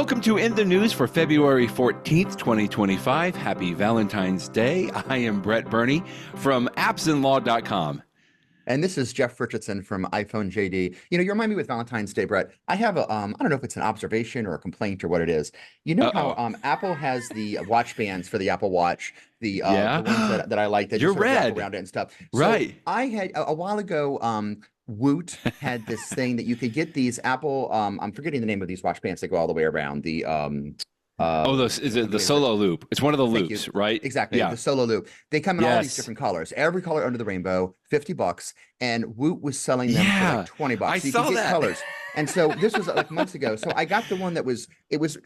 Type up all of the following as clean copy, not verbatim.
Welcome to In the News for February 14th, 2025. Happy Valentine's Day. I am Brett Burney from appsandlaw.com. And this is Jeff Richardson from iPhone JD. You know, you remind me with Valentine's Day, Brett. I have a, I don't know if it's an observation or a complaint or what it is. You know how Apple has the watch bands for the Apple Watch, the ones that I like that You're just sort of wrap red. around it and stuff. Right. So I had a while ago, Woot had this thing that you could get these Apple, I'm forgetting the name of these watch bands that go all the way around. The Is it the Solo Loop? It's one of the loops, right? Exactly. Yeah. The Solo Loop. They come in all these different colors. Every color under the rainbow, $50. And Woot was selling them for like $20. I so you saw could get that. colors. And so this was like months ago. So I got the one that was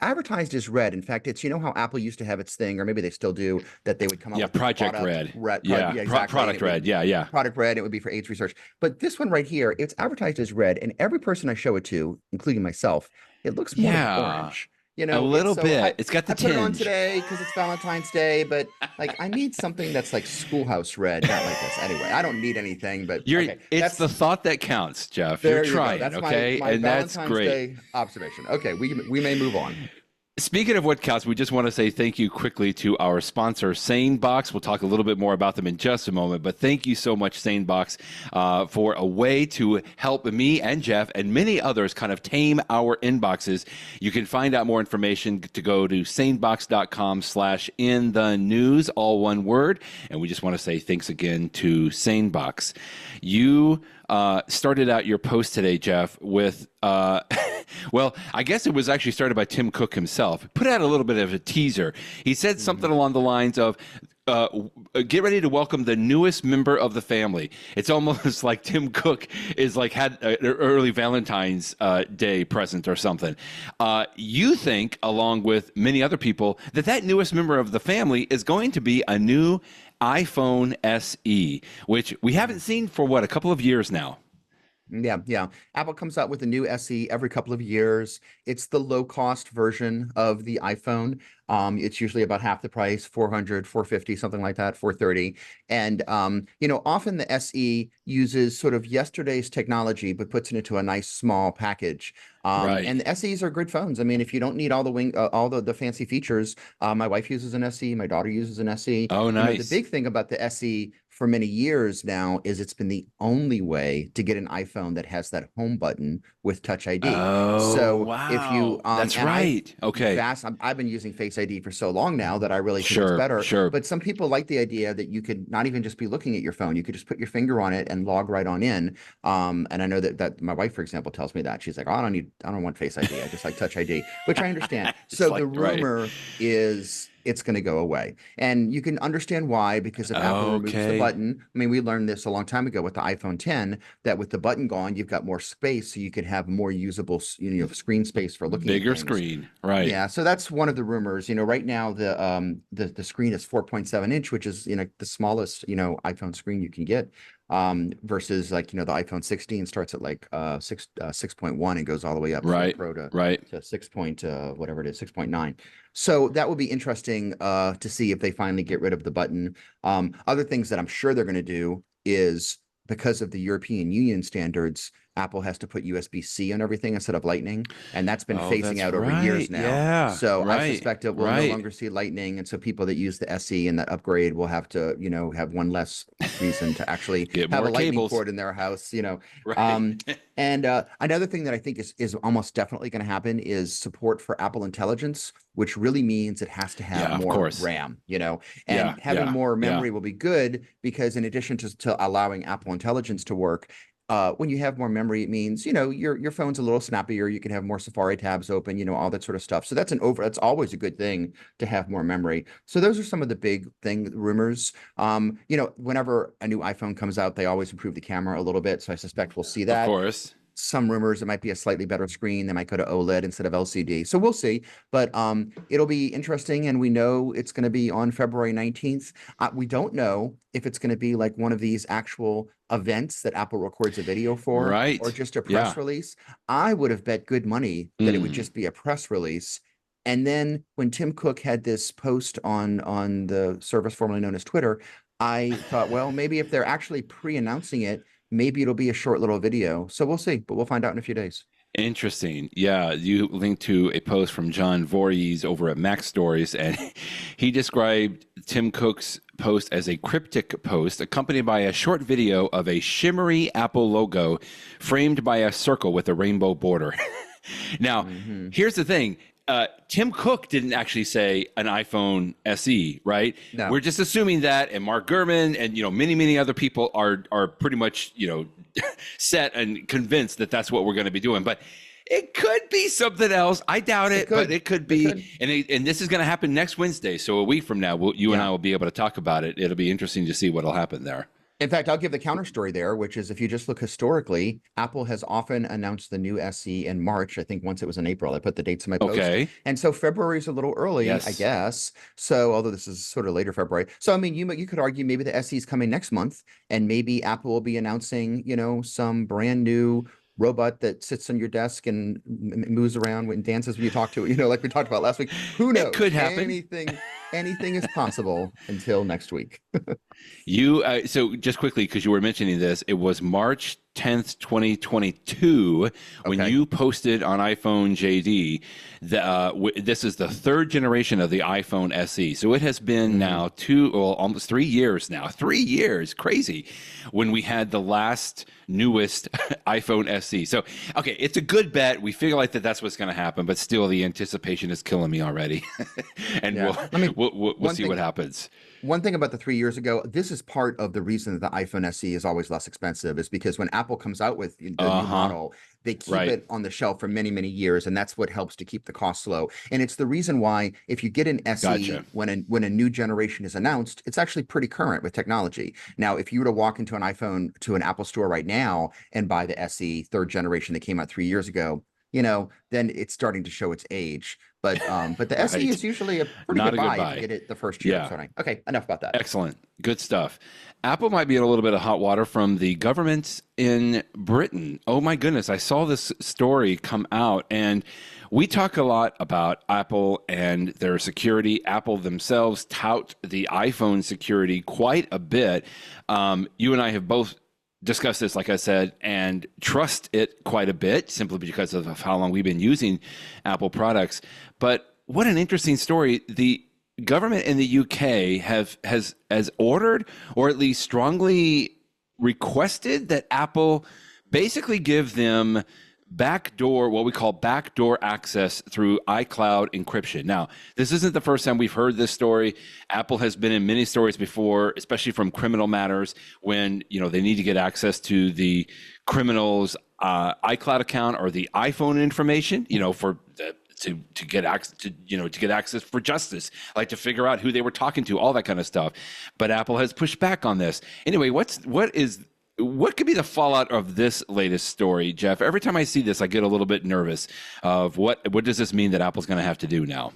advertised as red. In fact, it's, you know how Apple used to have its thing, or maybe they still do, that they would come up with Project Red. Exactly. Product Red. Product Red. It would be for AIDS research. But this one right here, it's advertised as red. And every person I show it to, including myself, it looks more like orange. You know, a little bit. It's got the tinge. I put it on today because it's Valentine's Day, but like I need something that's like schoolhouse red, not like this. Anyway, I don't need anything, but it's the thought that counts, Jeff. You're trying, that's okay? My and Valentine's that's great. Day observation. Okay, we may move on. Speaking of what counts, we just want to say thank you quickly to our sponsor, SaneBox. We'll talk a little bit more about them in just a moment, but thank you so much, SaneBox, for a way to help me and Jeff and many others kind of tame our inboxes. You can find out more information to go to sanebox.com/inthenews, all one word. And we just want to say thanks again to SaneBox. You started out your post today, Jeff, with, well, I guess it was actually started by Tim Cook himself. Put out a little bit of a teaser. He said something along the lines of, get ready to welcome the newest member of the family. It's almost like Tim Cook is like had an early Valentine's Day present or something. You think, along with many other people, that newest member of the family is going to be a new iPhone SE, which we haven't seen for a couple of years now. Yeah. Apple comes out with a new SE every couple of years. It's the low-cost version of the iPhone. It's usually about half the price, $400, $450, something like that, $430. And you know, often the SE uses sort of yesterday's technology, but puts it into a nice small package. And the SEs are good phones. I mean, if you don't need all the fancy features, my wife uses an SE, my daughter uses an SE. Oh, nice. You know, the big thing about the SE for many years now is it's been the only way to get an iPhone that has that home button with Touch ID. Oh, so wow. If you, that's right. I've been using Face ID for so long now that I really think it's better. Sure. But some people like the idea that you could not even just be looking at your phone. You could just put your finger on it and log right on in. And I know that my wife, for example, tells me that. She's like, oh, I don't want Face ID. I just like Touch ID, which I understand. So the rumor is it's going to go away. And you can understand why, because if Apple removes the button, I mean, we learned this a long time ago with the iPhone 10, that with the button gone, you've got more space, so you could have more usable, screen space for looking at bigger things. Screen, right? Yeah, so that's one of the rumors. You know, right now the screen is 4.7 inch, which is the smallest iPhone screen you can get. Versus like the iPhone 16 starts at like 6.1 and goes all the way up from Pro to 6 point whatever it is, 6.9. So that would be interesting to see if they finally get rid of the button. Other things that I'm sure they're going to do is, because of the European Union standards, Apple has to put USB-C on everything instead of Lightning, and that's been phasing out over years now. Yeah, so I suspect it will no longer see Lightning, and so people that use the SE and that upgrade will have to, have one less reason to actually have a Lightning port in their house. And another thing that I think is almost definitely going to happen is support for Apple Intelligence, which really means it has to have more RAM. And having more memory will be good, because in addition to allowing Apple Intelligence to work, when you have more memory, it means, your phone's a little snappier. You can have more Safari tabs open, all that sort of stuff. So that's always a good thing to have more memory. So those are some of the big rumors. Whenever a new iPhone comes out, they always improve the camera a little bit. So I suspect we'll see that. Of course. Some rumors it might be a slightly better screen. They might go to OLED instead of LCD. So we'll see. But it'll be interesting, and we know it's going to be on February 19th. We don't know if it's going to be like one of these actual events that Apple records a video for, or just a press release. I would have bet good money that it would just be a press release. And then when Tim Cook had this post on the service formerly known as Twitter, I thought, well, maybe if they're actually pre-announcing it, maybe it'll be a short little video. So we'll see, but we'll find out in a few days. Interesting. Yeah, you linked to a post from John Voorhees over at MacStories, and he described Tim Cook's post as a cryptic post accompanied by a short video of a shimmery Apple logo framed by a circle with a rainbow border. Now, here's the thing. Tim Cook didn't actually say an iPhone SE, right? No. We're just assuming that, and Mark Gurman and many other people are pretty much set and convinced that that's what we're going to be doing. But it could be something else. I doubt it, but it could be. And this is going to happen next Wednesday, so a week from now, you and I will be able to talk about it. It'll be interesting to see what'll happen there. In fact, I'll give the counter story there, which is if you just look historically, Apple has often announced the new SE in March. I think once it was in April. I put the dates in my post. Okay. And so February is a little early, Yes. I guess. So although this is sort of later February. So I mean, you could argue maybe the SE is coming next month, and maybe Apple will be announcing, some brand new robot that sits on your desk and moves around and dances when you talk to it, like we talked about last week. Who knows? It could happen. Anything is possible until next week. So just quickly, because you were mentioning this, it was March 10th, 2022, when you posted on iPhone JD that this is the third generation of the iPhone SE. So it has been now almost 3 years now. 3 years, crazy, when we had the last newest iPhone SE. So, okay, it's a good bet. We feel like that's what's going to happen, but still the anticipation is killing me already. And we'll see what happens. One thing about the 3 years ago, this is part of the reason that the iPhone SE is always less expensive, is because when Apple comes out with the new model, they keep it on the shelf for many, many years, and that's what helps to keep the cost low. And it's the reason why if you get an SE when a new generation is announced, it's actually pretty current with technology. Now, if you were to walk into an Apple store right now and buy the SE third generation that came out 3 years ago, then it's starting to show its age. But the SE is usually a pretty good buy if you get it the first year. Yeah. Okay, enough about that. Excellent. Good stuff. Apple might be in a little bit of hot water from the government in Britain. Oh my goodness, I saw this story come out, and we talk a lot about Apple and their security. Apple themselves tout the iPhone security quite a bit. You and I have both discuss this, like I said, and trust it quite a bit simply because of how long we've been using Apple products. But what an interesting story. The government in the UK has ordered, or at least strongly requested, that Apple basically give them backdoor, what we call backdoor access through iCloud encryption. Now, this isn't the first time we've heard this story. Apple has been in many stories before, especially from criminal matters, when they need to get access to the criminal's iCloud account or the iPhone information, for to get access to get access for justice, like to figure out who they were talking to, all that kind of stuff. But Apple has pushed back on this. Anyway, what could be the fallout of this latest story, Jeff? Every time I see this, I get a little bit nervous of what does this mean that Apple's going to have to do now?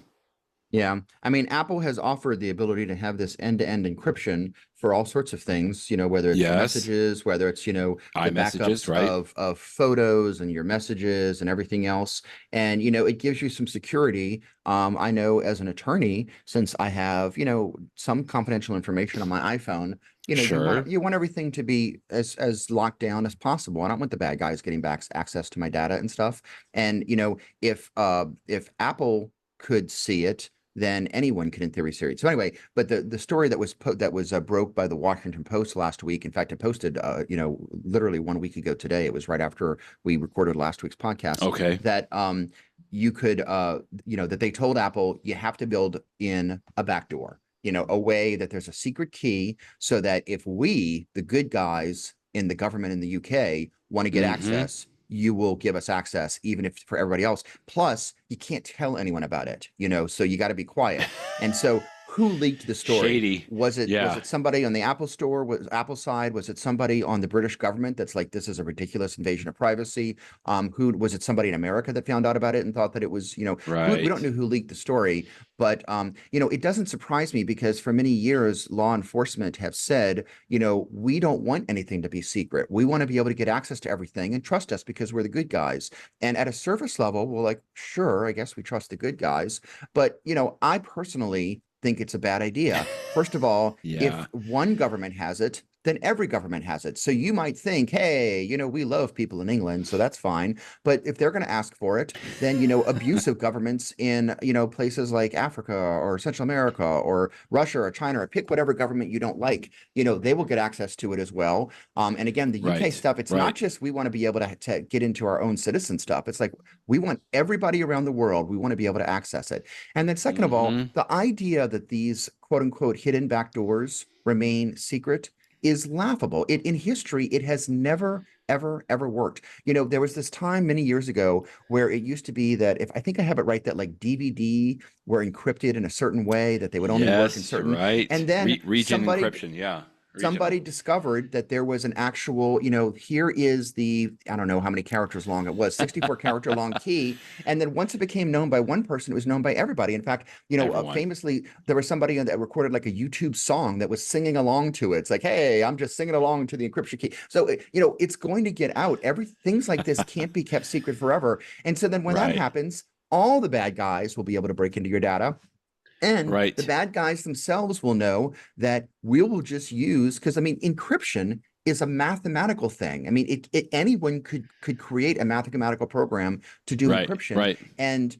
Yeah, I mean, Apple has offered the ability to have this end-to-end encryption for all sorts of things, whether it's messages, whether it's, the backups of photos and your messages and everything else. And, it gives you some security. I know as an attorney, since I have, some confidential information on my iPhone, you want everything to be as locked down as possible. I don't want the bad guys getting back access to my data and stuff. And, if Apple could see it, then anyone could in theory see it. So anyway, but the story that was broke by the Washington Post last week. In fact, it posted literally 1 week ago today. It was right after we recorded last week's podcast. Okay. That you could that they told Apple you have to build in a backdoor, a way that there's a secret key, so that if we, the good guys in the government in the UK, want to get access, you will give us access, even if for everybody else. Plus, you can't tell anyone about it, so you got to be quiet. And so who leaked the story? Shady. Was it somebody on the Apple store? Was Apple side? Was it somebody on the British government that's like, this is a ridiculous invasion of privacy? Who was it? Somebody in America that found out about it and thought that it was, right. We don't know who leaked the story, but it doesn't surprise me, because for many years, law enforcement have said, we don't want anything to be secret. We want to be able to get access to everything and trust us because we're the good guys. And at a surface level, we're like, sure, I guess we trust the good guys. But, I personally think it's a bad idea. First of all, if one government has it, then every government has it. So you might think, hey, we love people in England, so that's fine. But if they're going to ask for it, then, abusive governments in, places like Africa or Central America or Russia or China, or pick whatever government you don't like, they will get access to it as well. And again, the UK stuff, it's not just we want to be able to get into our own citizen stuff. It's like we want everybody around the world, we want to be able to access it. And then second of all, the idea that these quote unquote hidden backdoors remain secret is laughable. In history, it has never, ever, ever worked. There was this time many years ago where it used to be that if I think I have it right, that like DVD were encrypted in a certain way that they would only work in certain. Right. And then region encryption. Yeah. Somebody discovered that there was an actual, here is the, I don't know how many characters long it was, 64 character long key. And then once it became known by one person, it was known by everybody. In fact, famously, there was somebody that recorded like a YouTube song that was singing along to it. It's like, hey, I'm just singing along to the encryption key. So, it's going to get out. Things like this can't be kept secret forever. And so then when that happens, all the bad guys will be able to break into your data. And the bad guys themselves will know that we will just use, because encryption is a mathematical thing. Anyone could create a mathematical program to do encryption. Right. And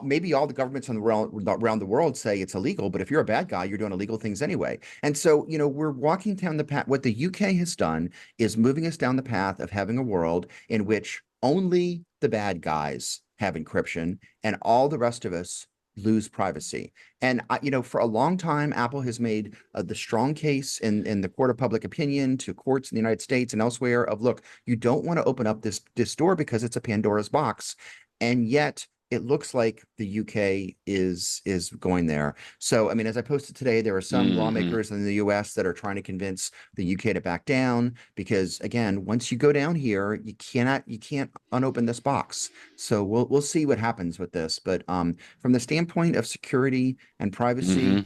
maybe all the governments around the world say it's illegal, but if you're a bad guy, you're doing illegal things anyway. And so we're walking down the path. What the UK has done is moving us down the path of having a world in which only the bad guys have encryption, and all the rest of us lose privacy. And for a long time, Apple has made the strong case in the court of public opinion to courts in the United States and elsewhere of, look, you don't want to open up this door because it's a Pandora's box. And yet it looks like the UK is going there. So, as I posted today, there are some lawmakers in the US that are trying to convince the UK to back down because, again, once you go down here, you can't unopen this box. So we'll see what happens with this. But from the standpoint of security and privacy,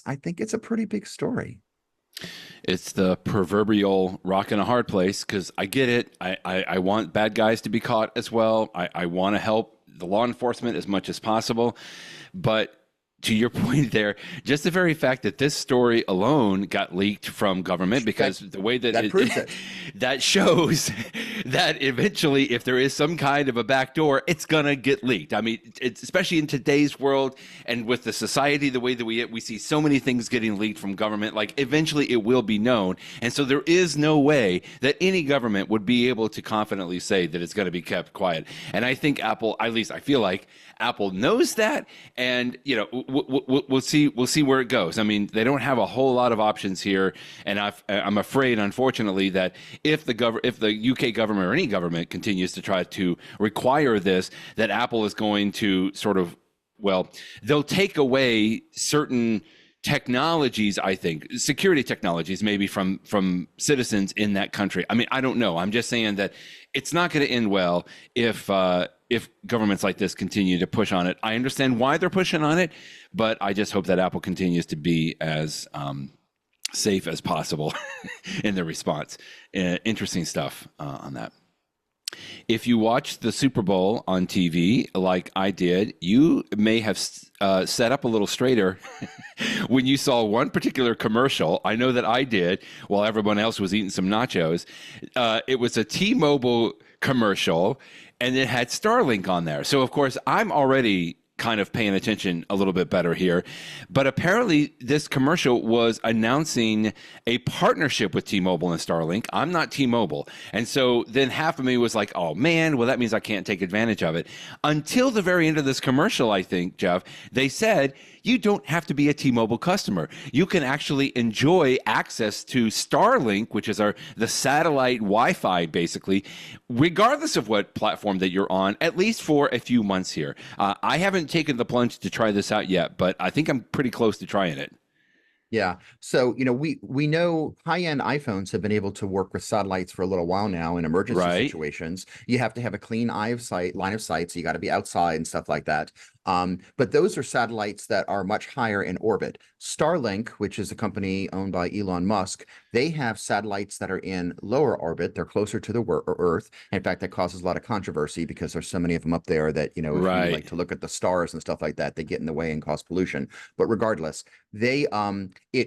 I think it's a pretty big story. It's the proverbial rock in a hard place, because I get it. I want bad guys to be caught as well. I want to help the law enforcement as much as possible. But to your point there, just the very fact that this story alone got leaked from government, because the way that proves it. That shows that eventually, if there is some kind of a backdoor, it's going to get leaked. It's, especially in today's world and with the society, the way that we see so many things getting leaked from government, like eventually it will be known. And so there is no way that any government would be able to confidently say that it's going to be kept quiet. And I think Apple, at least I feel like Apple knows that, and we'll see where it goes. They don't have a whole lot of options here, and I'm afraid, unfortunately, that if the UK government or any government continues to try to require this, that Apple is going to sort of, they'll take away certain technologies, I think, security technologies, maybe from citizens in that country. I don't know. I'm just saying that it's not going to end well if governments like this continue to push on it. I understand why they're pushing on it, but I just hope that Apple continues to be as safe as possible in their response. Interesting stuff on that. If you watched the Super Bowl on TV like I did, you may have set up a little straighter when you saw one particular commercial. I know that I did while everyone else was eating some nachos. It was a T-Mobile commercial, and it had Starlink on there. So, of course, I'm already kind of paying attention a little bit better here. But apparently this commercial was announcing a partnership with T-Mobile and Starlink. I'm not T-Mobile. And so then half of me was like, oh man, well, that means I can't take advantage of it. Until the very end of this commercial, I think, Jeff, they said, you don't have to be a T-Mobile customer. You can actually enjoy access to Starlink, which is the satellite Wi-Fi, basically, regardless of what platform that you're on, at least for a few months here. I haven't taken the plunge to try this out yet, but I think I'm pretty close to trying it. Yeah. So, we know high-end iPhones have been able to work with satellites for a little while now in emergency situations. You have to have a clean line of sight, so you got to be outside and stuff like that. But those are satellites that are much higher in orbit. Starlink, which is a company owned by Elon Musk, they have satellites that are in lower orbit. They're closer to the Earth. In fact, that causes a lot of controversy because there's so many of them up there that, if you like to look at the stars and stuff like that, they get in the way and cause pollution. But regardless, they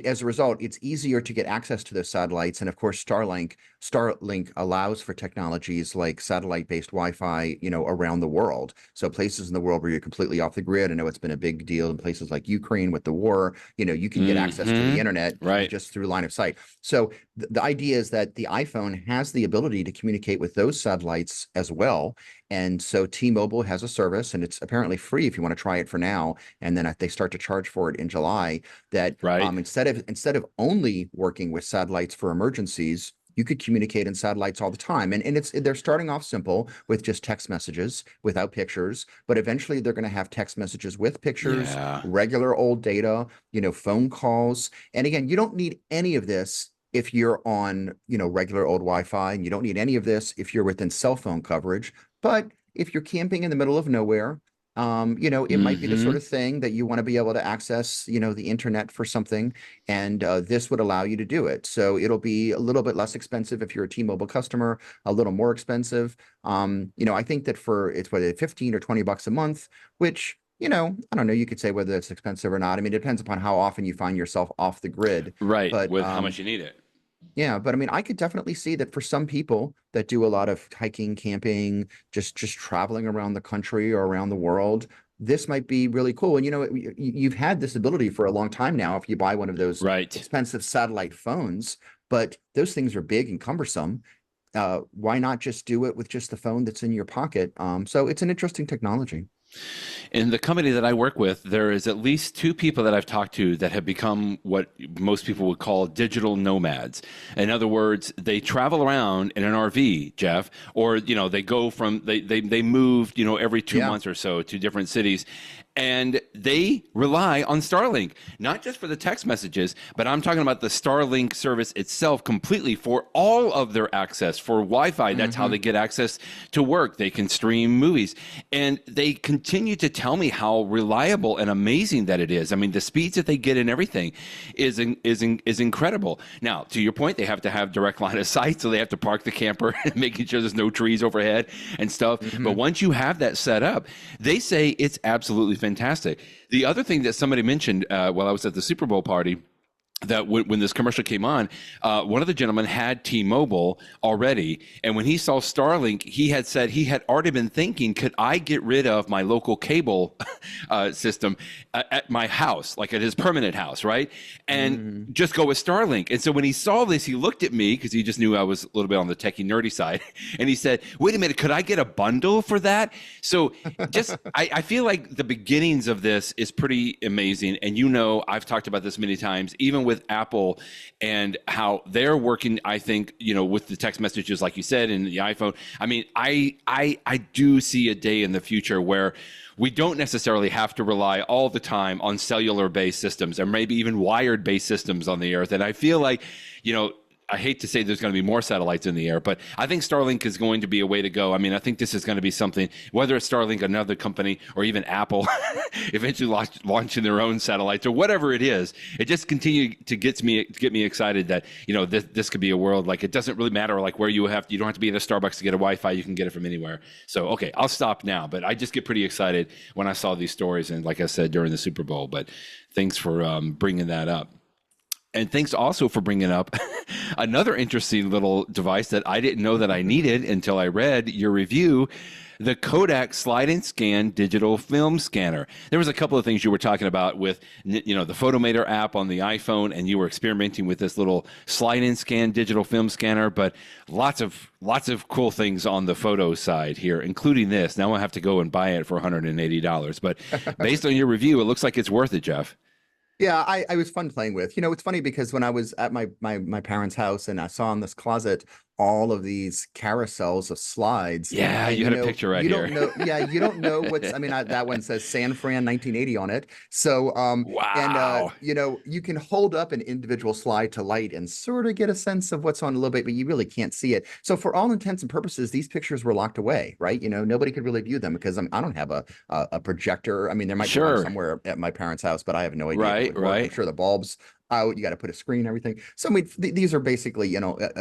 as a result, it's easier to get access to those satellites. And of course, Starlink allows for technologies like satellite-based Wi-Fi, around the world. So places in the world where you're completely off the grid. I know it's been a big deal in places like Ukraine with the war. You can get access to the internet just through line of sight. So the idea is that the iPhone has the ability to communicate with those satellites as well. And so T-Mobile has a service, and it's apparently free if you want to try it for now. And then they start to charge for it in July. That instead of only working with satellites for emergencies, you could communicate in satellites all the time. And they're starting off simple with just text messages without pictures, but eventually they're going to have text messages with pictures, regular old data, phone calls. And again, you don't need any of this if you're on, regular old Wi-Fi, and you don't need any of this if you're within cell phone coverage. But if you're camping in the middle of nowhere, it might be the sort of thing that you want to be able to access, the internet for something, and this would allow you to do it. So it'll be a little bit less expensive if you're a T-Mobile customer, a little more expensive. I think that it's whether $15 or $20 a month, which, I don't know, you could say whether it's expensive or not. I mean, it depends upon how often you find yourself off the grid. Right, but, with how much you need it. Yeah, but I mean, I could definitely see that for some people that do a lot of hiking, camping, just traveling around the country or around the world, this might be really cool. And you've had this ability for a long time now if you buy one of those expensive satellite phones, but those things are big and cumbersome. Why not just do it with just the phone that's in your pocket? So it's an interesting technology. In the company that I work with, there is at least 2 people that I've talked to that have become what most people would call digital nomads. In other words, they travel around in an RV, Jeff, or they go from they move every 2 months or so to different cities, and they rely on Starlink, not just for the text messages, but I'm talking about the Starlink service itself completely for all of their access for Wi-Fi. That's how they get access to work. They can stream movies, and they continue to tell me how reliable and amazing that it is. I mean, the speeds that they get and everything is incredible. Now, to your point, they have to have direct line of sight, so they have to park the camper, making sure there's no trees overhead and stuff. But once you have that set up, they say it's absolutely fantastic. The other thing that somebody mentioned while I was at the Super Bowl party, that when this commercial came on, one of the gentlemen had T-Mobile already. And when he saw Starlink, he had said he had already been thinking, could I get rid of my local cable system at my house, like at his permanent house, right? And just go with Starlink. And so when he saw this, he looked at me because he just knew I was a little bit on the techie nerdy side. And he said, wait a minute, could I get a bundle for that? So I feel like the beginnings of this is pretty amazing. And I've talked about this many times, even with Apple and how they're working, I think, with the text messages, like you said, in the iPhone. I mean, I do see a day in the future where we don't necessarily have to rely all the time on cellular-based systems or maybe even wired-based systems on the earth. And I feel like, I hate to say there's going to be more satellites in the air, but I think Starlink is going to be a way to go. I mean, I think this is going to be something, whether it's Starlink, another company, or even Apple eventually launching their own satellites or whatever it is. It just continues to get me excited that, this could be a world, like, it doesn't really matter like where you don't have to be at a Starbucks to get a Wi-Fi. You can get it from anywhere. So, okay, I'll stop now, but I just get pretty excited when I saw these stories. And like I said, during the Super Bowl, but thanks for bringing that up. And thanks also for bringing up another interesting little device that I didn't know that I needed until I read your review, the Kodak Slide and Scan digital film scanner. There was a couple of things you were talking about with, the Photometer app on the iPhone, and you were experimenting with this little slide and scan digital film scanner, but lots of cool things on the photo side here, including this. Now I have to go and buy it for $180, but based on your review, it looks like it's worth it, Jeff. Yeah, I was fun playing with. It's funny because when I was at my parents' house and I saw in this closet all of these carousels of slides. Yeah, you had a picture right here. You don't know what's. I mean, that one says San Fran 1980 on it. So, wow. And you can hold up an individual slide to light and sort of get a sense of what's on a little bit, but you really can't see it. So, for all intents and purposes, these pictures were locked away, right? Nobody could really view them because I don't have a projector. I mean, there might be one somewhere at my parent's house, but I have no idea. Right. I'm sure the bulbs out. You got to put a screen, everything. So I mean, these are basically,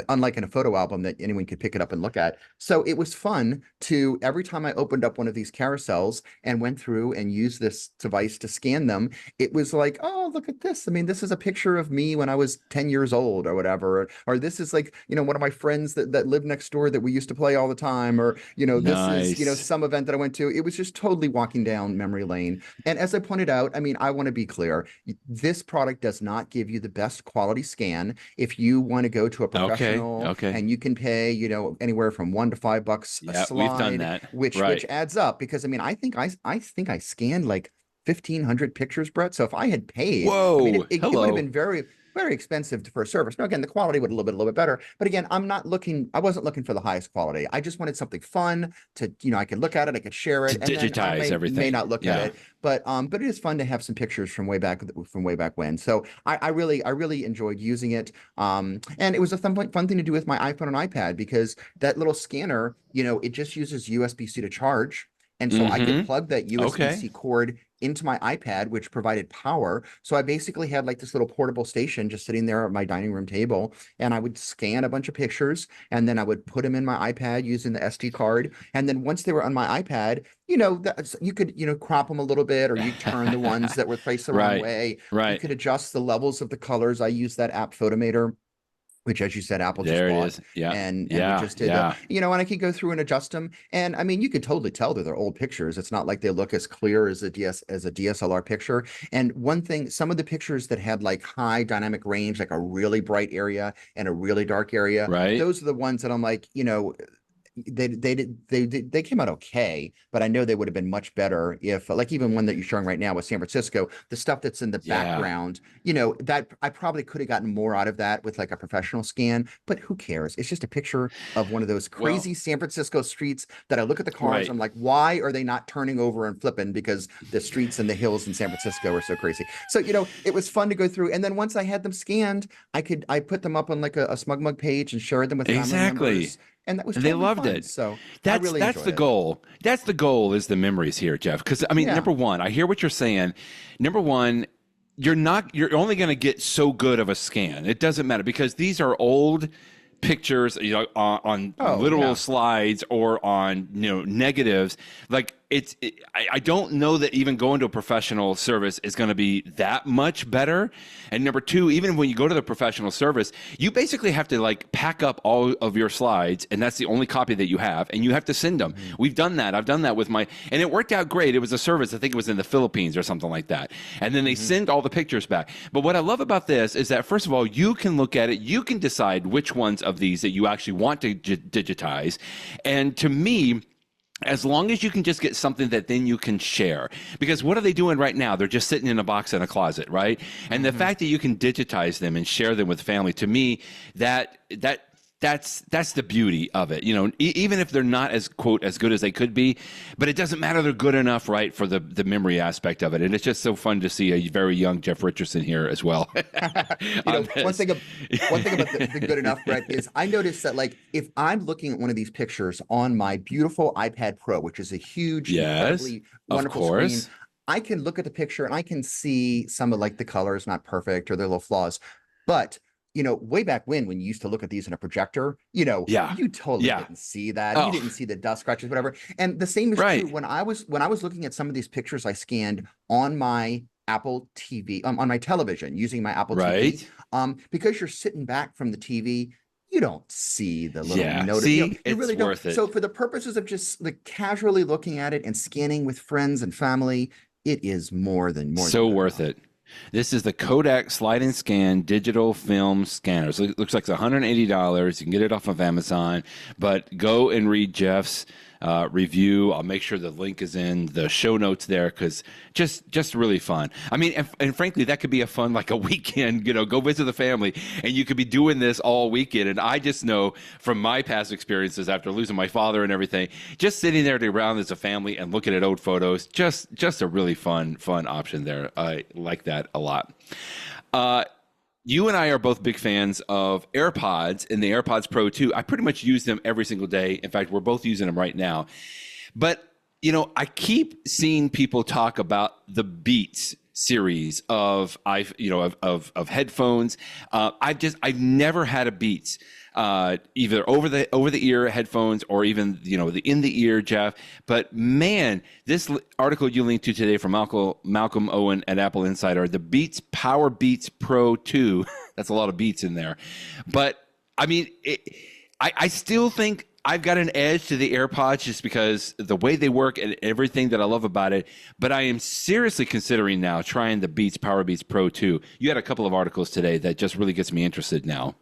unlike in a photo album that anyone could pick it up and look at. So it was fun to, every time I opened up one of these carousels and went through and used this device to scan them, it was like, oh, look at this. I mean, this is a picture of me when I was 10 years old or whatever. Or this is like, one of my friends that lived next door that we used to play all the time. Or, Nice. this is, some event that I went to. It was just totally walking down memory lane. And as I pointed out, I mean, I want to be clear. This product does not give you the best quality scan. If you want to go to a professional and you can pay, anywhere from $1 to $5 a slide, we've done that. which adds up, because I mean, I think I scanned like 1,500 pictures, Brett. So if I had paid, whoa, I mean, it would have been very, very expensive for a service. Now, again, the quality would a little bit better. But again, I wasn't looking for the highest quality. I just wanted something fun to, I could look at it, I could share it, and digitize everything. May not look at it, but it is fun to have some pictures from way back when. So I really enjoyed using it. And it was a fun thing to do with my iPhone and iPad, because that little scanner, it just uses USB-C to charge. And so I could plug that USB-C cord into my iPad, which provided power. So I basically had like this little portable station just sitting there at my dining room table, and I would scan a bunch of pictures, and then I would put them in my iPad using the SD card. And then once they were on my iPad, you could, crop them a little bit, or you turn the ones that were faced the wrong way. Right. You could adjust the levels of the colors. I use that app Photomator, which, as you said, Apple just there bought. It is. Yeah. And we just did and I could go through and adjust them. And I mean, you could totally tell that they're old pictures. It's not like they look as clear as a DSLR picture. And one thing, some of the pictures that had like high dynamic range, like a really bright area and a really dark area, those are the ones that I'm like, they came out okay, but I know they would have been much better if, like, even one that you're showing right now with San Francisco, the stuff that's in the background, that I probably could have gotten more out of that with like a professional scan, but who cares? It's just a picture of one of those crazy San Francisco streets that I look at the cars, I'm like, why are they not turning over and flipping? Because the streets and the hills in San Francisco are so crazy. So, it was fun to go through. And then once I had them scanned, I put them up on like a SmugMug page and shared them with family members. And that was totally they loved fun. it. So that's the goal. That's the goal, is the memories here, Jeff. Because I mean, number one, I hear what you're saying. Number one, you're only going to get so good of a scan. It doesn't matter, because these are old pictures, on literal slides or on negatives. Like I don't know that even going to a professional service is going to be that much better. And number two, even when you go to the professional service, you basically have to like pack up all of your slides, and that's the only copy that you have, and you have to send them. We've done that. I've done that with and it worked out great. It was a service, I think it was in the Philippines or something like that. And then they send all the pictures back. But what I love about this is that, first of all, you can look at it, you can decide which ones of these that you actually want to digitize. And to me, as long as you can just get something that then you can share. Because what are they doing right now? They're just sitting in a box in a closet, right? And the fact that you can digitize them and share them with family, to me, that's the beauty of it. Even if they're not as, quote, as good as they could be, but it doesn't matter. They're good enough, right, for the memory aspect of it. And it's just so fun to see a very young Jeff Richardson here as well. One thing about the good enough, Brett, is I noticed that, like, if I'm looking at one of these pictures on my beautiful iPad Pro, which is a huge, incredibly wonderful screen, I can look at the picture and I can see some of like the colors not perfect or their little flaws. But way back when you used to look at these in a projector, you totally didn't see that. You didn't see the dust scratches, whatever. And the same is true when I was looking at some of these pictures I scanned on my Apple TV, on my television using my Apple TV. Because you're sitting back from the TV, you don't see the little notice. See, you really don't. worth it. So for the purposes of just like casually looking at it and scanning with friends and family, it is more than worth it. This is the Kodak Slide and Scan digital film scanner. So it looks like it's $180. You can get it off of Amazon, but go and read Jeff's review. I'll make sure the link is in the show notes there, because just really fun. I mean, and frankly, that could be a fun, like a weekend, go visit the family, and you could be doing this all weekend. And I just know from my past experiences after losing my father and everything, just sitting there around as a family and looking at old photos, just a really fun option there. I like that a lot. You and I are both big fans of AirPods and the AirPods Pro 2. I pretty much use them every single day. In fact, we're both using them right now. But, I keep seeing people talk about the Beats series of of headphones. I've never had a Beats, either over the ear headphones or even the in the ear, Jeff. But man, this article you linked to today from Malcolm Owen at Apple Insider, the Beats Power Beats Pro 2. That's a lot of beats in there, but I mean, I still think I've got an edge to the AirPods just because the way they work and everything that I love about it. But I am seriously considering now trying the Beats Power Beats Pro 2. You had a couple of articles today that just really gets me interested now.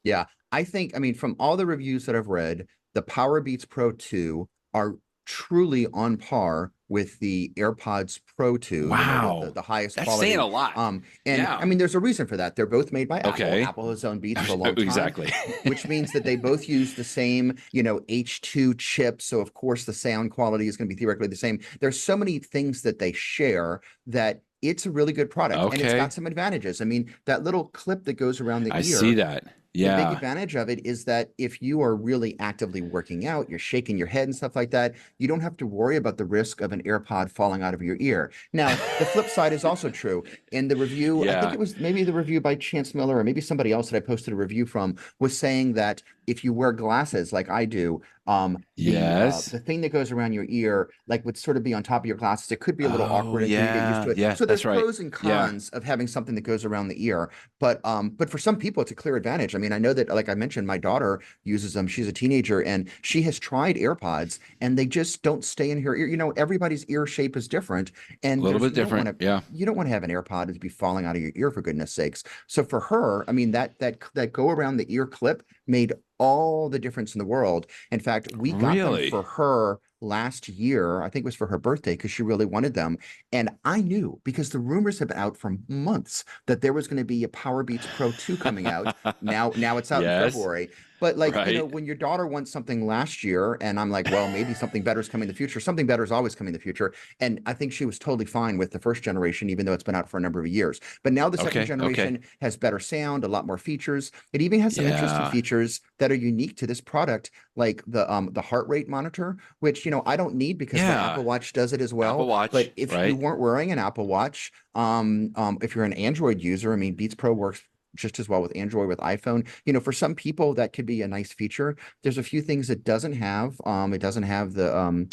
Yeah, I mean, from all the reviews that I've read, the Power Beats Pro 2 are truly on par with the AirPods Pro 2. Wow. The highest That's quality. saying a lot. And yeah. I mean, there's a reason for that. They're both made by Apple. Okay. Apple has owned Beats for a long time. Exactly. Which means that they both use the same, H2 chip. So of course the sound quality is going to be theoretically the same. There's so many things that they share that it's a really good product. Okay. And it's got some advantages. I mean, that little clip that goes around the ear. I see that. Yeah. The big advantage of it is that if you are really actively working out, you're shaking your head and stuff like that, you don't have to worry about the risk of an AirPod falling out of your ear. Now, the flip side is also true. In the review, I think it was maybe the review by Chance Miller or maybe somebody else that I posted a review from was saying that if you wear glasses like I do, the thing that goes around your ear would sort of be on top of your glasses. It could be a little awkward until you get used to it. Yeah, so there's that's right. pros and cons of having something that goes around the ear. But for some people, it's a clear advantage. I mean, I know that, like I mentioned, my daughter uses them. She's a teenager and she has tried AirPods and they just don't stay in her ear. Everybody's ear shape is different. And a little bit different. You don't want to have an AirPod to be falling out of your ear, for goodness sakes. So for her, I mean, that go around the ear clip made all the difference in the world. In fact, we got them for her last year. I think it was for her birthday because she really wanted them. And I knew, because the rumors have been out for months, that there was going to be a Power Beats Pro 2 coming out. Now it's out in February. But when your daughter wants something last year and I'm like, well, maybe something better is coming in the future. Something better is always coming in the future. And I think she was totally fine with the first generation, even though it's been out for a number of years. But now the second generation has better sound, a lot more features. It even has some interesting features that are unique to this product, like the heart rate monitor, which, I don't need because the Apple Watch does it as well. Apple Watch, but if you weren't wearing an Apple Watch, if you're an Android user, I mean, Beats Pro works just as well with Android, with iPhone. For some people that could be a nice feature. There's a few things it doesn't have. It doesn't have the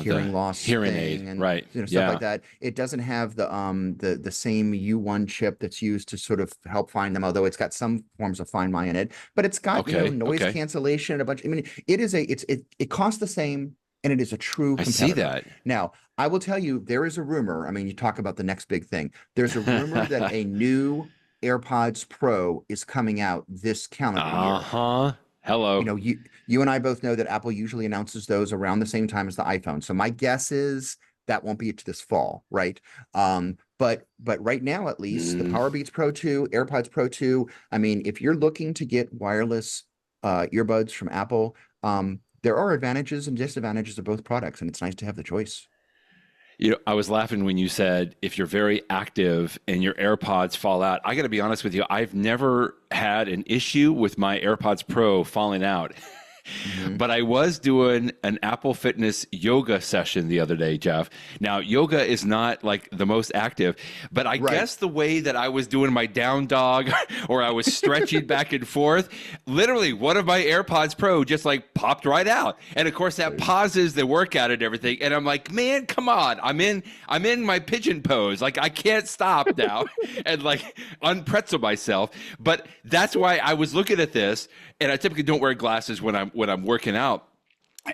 hearing loss hearing thing aid, and right? Stuff like that. It doesn't have the same U1 chip that's used to sort of help find them, although it's got some forms of Find My in it. But it's got noise cancellation and a bunch. I mean, it costs the same. And it is a true competitor. I see that. Now, I will tell you, there is a rumor. I mean, you talk about the next big thing. There's a rumor that a new AirPods Pro is coming out this calendar year. Hello. You and I both know that Apple usually announces those around the same time as the iPhone. So my guess is that won't be to this fall, right? But right now, at least, the Power Beats Pro 2, AirPods Pro 2, I mean, if you're looking to get wireless earbuds from Apple, there are advantages and disadvantages of both products, and it's nice to have the choice. I was laughing when you said if you're very active and your AirPods fall out. I got to be honest with you. I've never had an issue with my AirPods Pro falling out. But I was doing an Apple Fitness yoga session the other day, Jeff. Now, yoga is not like the most active, but I guess the way that I was doing my down dog or I was stretching back and forth, literally one of my AirPods Pro just popped right out. And of course that pauses the workout and everything. And I'm like, man, come on. I'm in my pigeon pose. I can't stop now and unpretzel myself. But that's why I was looking at this, and I typically don't wear glasses when I'm working out.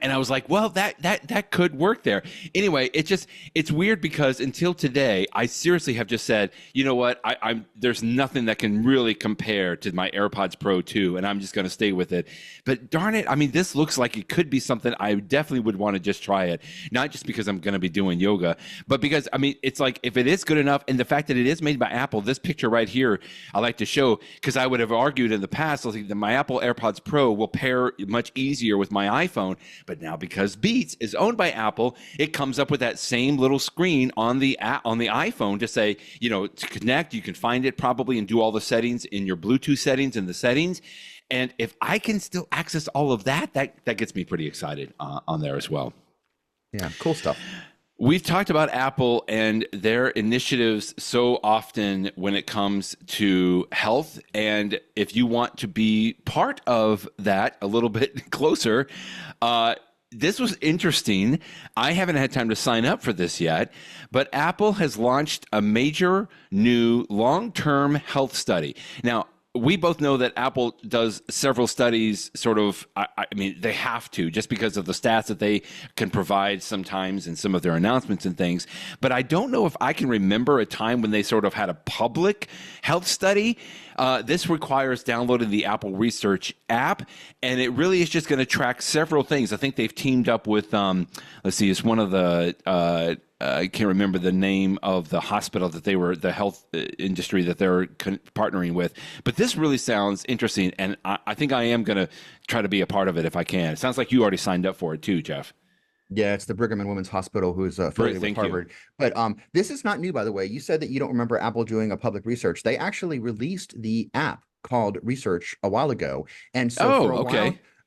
And I was like, well, that could work there. Anyway, it's weird because until today, I seriously have just said, you know what, there's nothing that can really compare to my AirPods Pro 2, and I'm just going to stay with it. But darn it, I mean, this looks like it could be something I definitely would want to just try it. Not just because I'm going to be doing yoga, but because, I mean, it's like if it is good enough, and the fact that it is made by Apple, this picture right here, I like to show, because I would have argued in the past that my Apple AirPods Pro will pair much easier with my iPhone. But now, because Beats is owned by Apple, it comes up with that same little screen on the iPhone to say, to connect. You can find it probably and do all the settings in your Bluetooth settings and the settings. And if I can still access all of that gets me pretty excited on there as well. Yeah, cool stuff. We've talked about Apple and their initiatives so often when it comes to health. And if you want to be part of that a little bit closer, this was interesting. I haven't had time to sign up for this yet, but Apple has launched a major new long-term health study. Now, we both know that Apple does several studies sort of, I mean, they have to just because of the stats that they can provide sometimes in some of their announcements and things. But I don't know if I can remember a time when they sort of had a public health study. This requires downloading the Apple Research app, and it really is just going to track several things. I think they've teamed up with, let's see, it's one of the, I can't remember the name of the hospital that they were, the health industry that they're partnering with. But this really sounds interesting, and I think I am going to try to be a part of it if I can. It sounds like you already signed up for it too, Jeff. Yeah, it's the Brigham and Women's Hospital who's affiliated with Harvard. But this is not new, by the way. You said that you don't remember Apple doing a public research. They actually released the app called Research a while ago. And so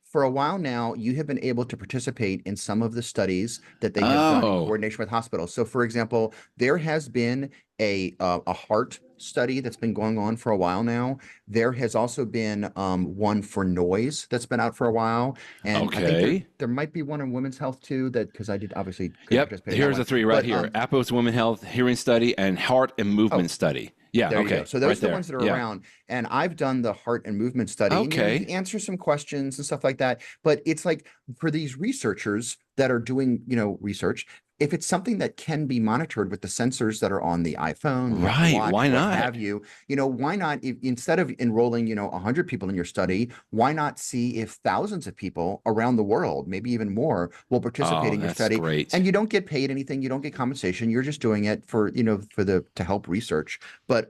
for a while now, you have been able to participate in some of the studies that they have done in coordination with hospitals. So, for example, there has been a heart study that's been going on for a while now. There has also been one for noise that's been out for a while. And I think there might be one on women's health too, that because I did obviously participate. Here's the three right here. Apple's women's health hearing study and heart and movement study. Yeah. There you go. So those are the ones that are around. And I've done the heart and movement study. Okay. And you answer some questions and stuff like that. But it's like for these researchers that are doing, research, if it's something that can be monitored with the sensors that are on the iPhone, right? Watch, why not? Have you, why not? Instead of enrolling, 100 people in your study, why not see if thousands of people around the world, maybe even more, will participate in your study? Great. And you don't get paid anything, you don't get compensation. You're just doing it for, to help research. But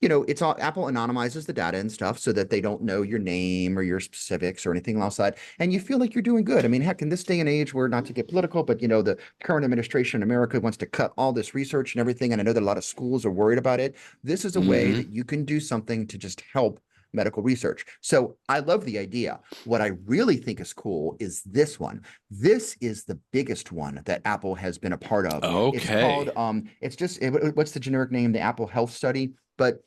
it's all Apple anonymizes the data and stuff so that they don't know your name or your specifics or anything else like that. And you feel like you're doing good. I mean, heck, in this day and age, we're not to get political, but the current administration in America wants to cut all this research and everything. And I know that a lot of schools are worried about it. This is a way that you can do something to just help medical research. So I love the idea. What I really think is cool is this one. This is the biggest one that Apple has been a part of. Okay. It's called, it's just, what's the generic name? The Apple Health Study. But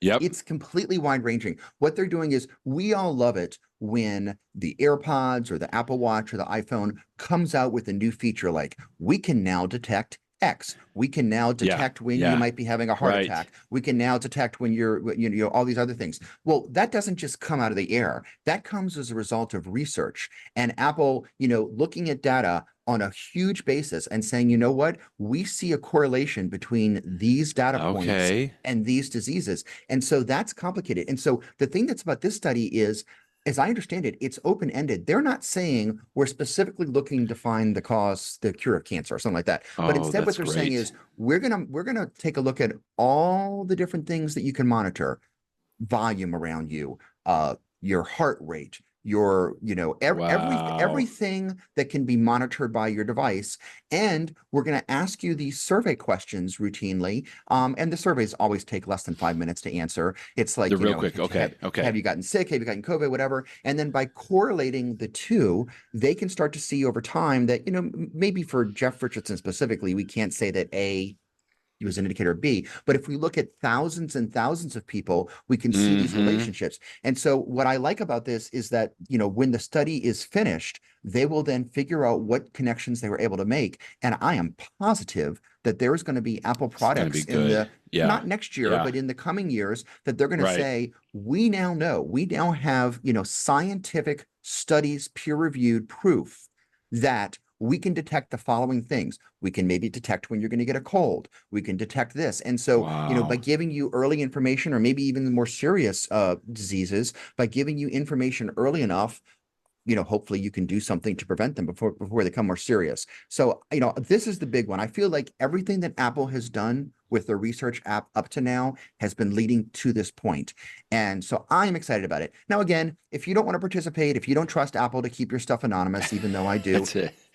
it's completely wide ranging. What they're doing is we all love it when the AirPods or the Apple Watch or the iPhone comes out with a new feature like we can now detect X. We can now detect when you might be having a heart attack. We can now detect when you're, all these other things. Well, that doesn't just come out of the air. That comes as a result of research and Apple, looking at data on a huge basis and saying, you know what, we see a correlation between these data points and these diseases. And so that's complicated. And so the thing that's about this study is, as I understand it, it's open-ended. They're not saying we're specifically looking to find the cure of cancer or something like that. But instead what they're saying is we're gonna take a look at all the different things that you can monitor, volume around you, your heart rate, your, everything that can be monitored by your device. And we're going to ask you these survey questions routinely. And the surveys always take less than 5 minutes to answer. It's like, real quick. Have you gotten sick? Have you gotten COVID, whatever? And then by correlating the two, they can start to see over time that, maybe for Jeff Richardson specifically, we can't say that A was an indicator of B. But if we look at thousands and thousands of people, we can see these relationships. And so what I like about this is that, when the study is finished, they will then figure out what connections they were able to make. And I am positive that there's going to be Apple products in the, not next year, but in the coming years that they're going to say, we now have, scientific studies, peer-reviewed proof that we can detect the following things. We can maybe detect when you're going to get a cold. We can detect this. And so, by giving you early information or maybe even the more serious diseases, by giving you information early enough, hopefully you can do something to prevent them before they become more serious. So, this is the big one. I feel like everything that Apple has done with their research app up to now has been leading to this point. And so I'm excited about it. Now, again, if you don't want to participate, if you don't trust Apple to keep your stuff anonymous, even though I do,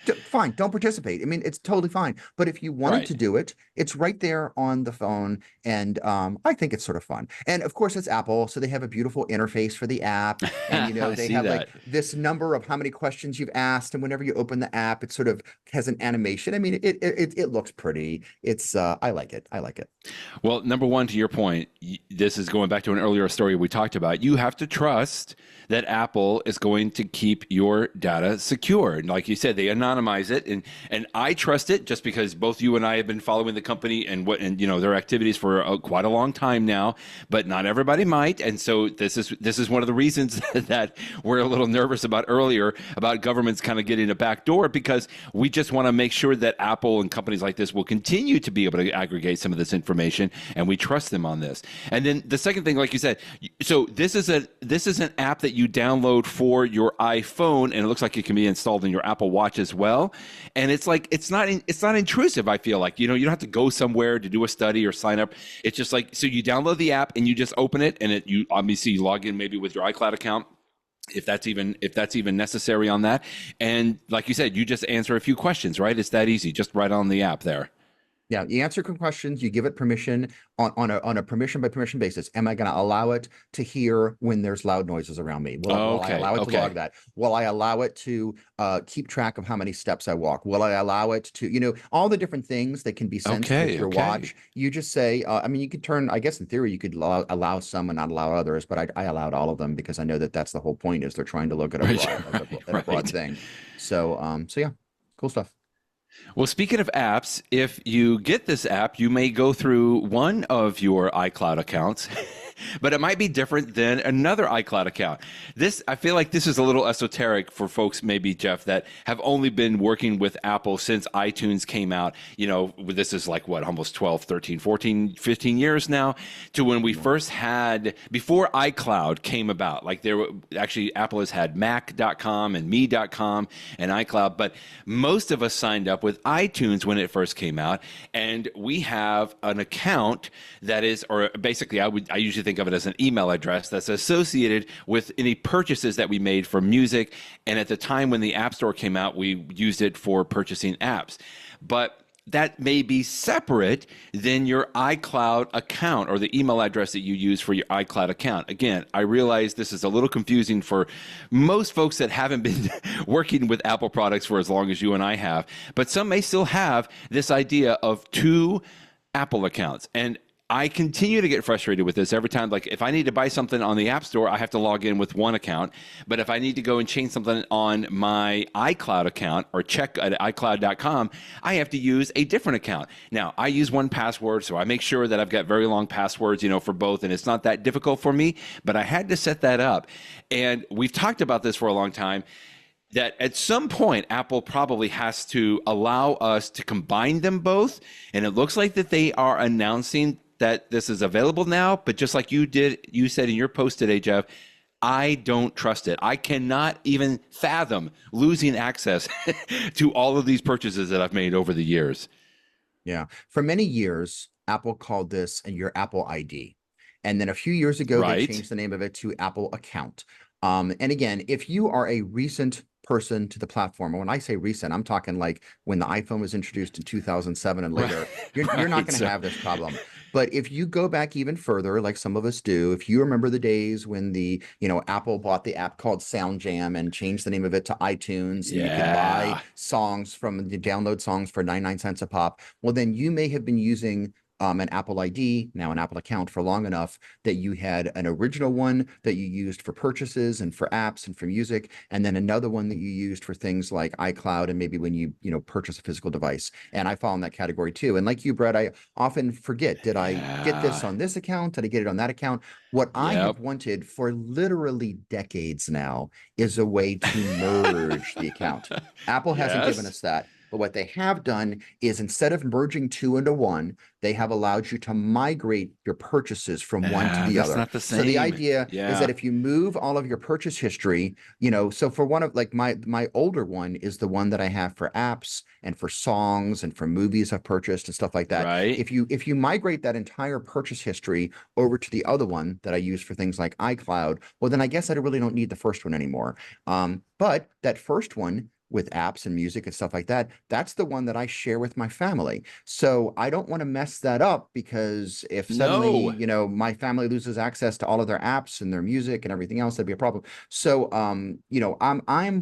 Fine, don't participate. I mean, it's totally fine. But if you wanted to do it, it's right there on the phone, and I think it's sort of fun. And of course, it's Apple, so they have a beautiful interface for the app, and they have like this number of how many questions you've asked, and whenever you open the app, it sort of has an animation. I mean, it looks pretty. It's I like it. I like it. Well, number one, to your point, this is going back to an earlier story we talked about. You have to trust that Apple is going to keep your data secure. And like you said, they anonymize it, and I trust it just because both you and I have been following the company and their activities for quite a long time now. But not everybody might, and so this is one of the reasons that we're a little nervous about earlier about governments kind of getting a backdoor, because we just want to make sure that Apple and companies like this will continue to be able to aggregate some of this information, and we trust them on this. And then the second thing, like you said, so this is an app that you download for your iPhone, and it looks like it can be installed in your Apple Watch as well. And it's like it's not intrusive. I feel like you don't have to go somewhere to do a study or sign up. It's just like, so you download the app and you just open it, and you obviously log in maybe with your iCloud account, if that's even necessary on that. And like you said, you just answer a few questions, right? It's that easy, just right on the app there. Yeah, you answer questions, you give it permission on a permission by permission basis. Am I going to allow it to hear when there's loud noises around me? Will I allow it to log that? Will I allow it to keep track of how many steps I walk? Will I allow it to, all the different things that can be sensed with your watch? You just say, I mean, you could turn, I guess in theory, you could allow some and not allow others, but I allowed all of them because I know that that's the whole point, is they're trying to look at a broad thing. So yeah, cool stuff. Well, speaking of apps, if you get this app, you may go through one of your iCloud accounts, but it might be different than another iCloud account. I feel like this is a little esoteric for folks, maybe, Jeff, that have only been working with Apple since iTunes came out. This is like almost 12, 13, 14, 15 years now, to when we first had, before iCloud came about. Like Apple has had Mac.com and Me.com and iCloud, but most of us signed up with iTunes when it first came out, and we have an account that is, or basically I usually think of it as an email address that's associated with any purchases that we made for music. And at the time when the App Store came out, we used it for purchasing apps. But that may be separate than your iCloud account or the email address that you use for your iCloud account. Again, I realize this is a little confusing for most folks that haven't been working with Apple products for as long as you and I have, but some may still have this idea of two Apple accounts. And I continue to get frustrated with this every time. Like, if I need to buy something on the App Store, I have to log in with one account. But if I need to go and change something on my iCloud account or check at iCloud.com, I have to use a different account. Now, I use 1Password, so I make sure that I've got very long passwords, for both, and it's not that difficult for me. But I had to set that up. And we've talked about this for a long time, that at some point, Apple probably has to allow us to combine them both. And it looks like that they are announcing that this is available now, but just like you said in your post today, Jeff, I don't trust it. I cannot even fathom losing access to all of these purchases that I've made over the years. Yeah. For many years, Apple called this your Apple ID. And then a few years ago, they changed the name of it to Apple Account. And again, if you are a recent person to the platform, and when I say recent, I'm talking like when the iPhone was introduced in 2007 and later, you're not going to have this problem. But if you go back even further, like some of us do, if you remember the days when Apple bought the app called Sound Jam and changed the name of it to iTunes, and you could buy songs download songs for 99 cents a pop, well, then you may have been using an Apple ID, now an Apple account, for long enough that you had an original one that you used for purchases and for apps and for music, and then another one that you used for things like iCloud and maybe when you purchase a physical device. And I fall in that category too. And like you, Brett, I often forget, did I get this on this account? Did I get it on that account? What I have wanted for literally decades now is a way to merge the account. Apple hasn't given us that. But what they have done is, instead of merging two into one, they have allowed you to migrate your purchases from one to the other. Not the same. So the idea is that if you move all of your purchase history, so for one of my older one is the one that I have for apps and for songs and for movies I've purchased and stuff like that. Right. If you migrate that entire purchase history over to the other one that I use for things like iCloud, well, then I guess I really don't need the first one anymore. But that first one with apps and music and stuff like that, that's the one that I share with my family. So I don't want to mess that up, because if suddenly, my family loses access to all of their apps and their music and everything else, that'd be a problem. So, I'm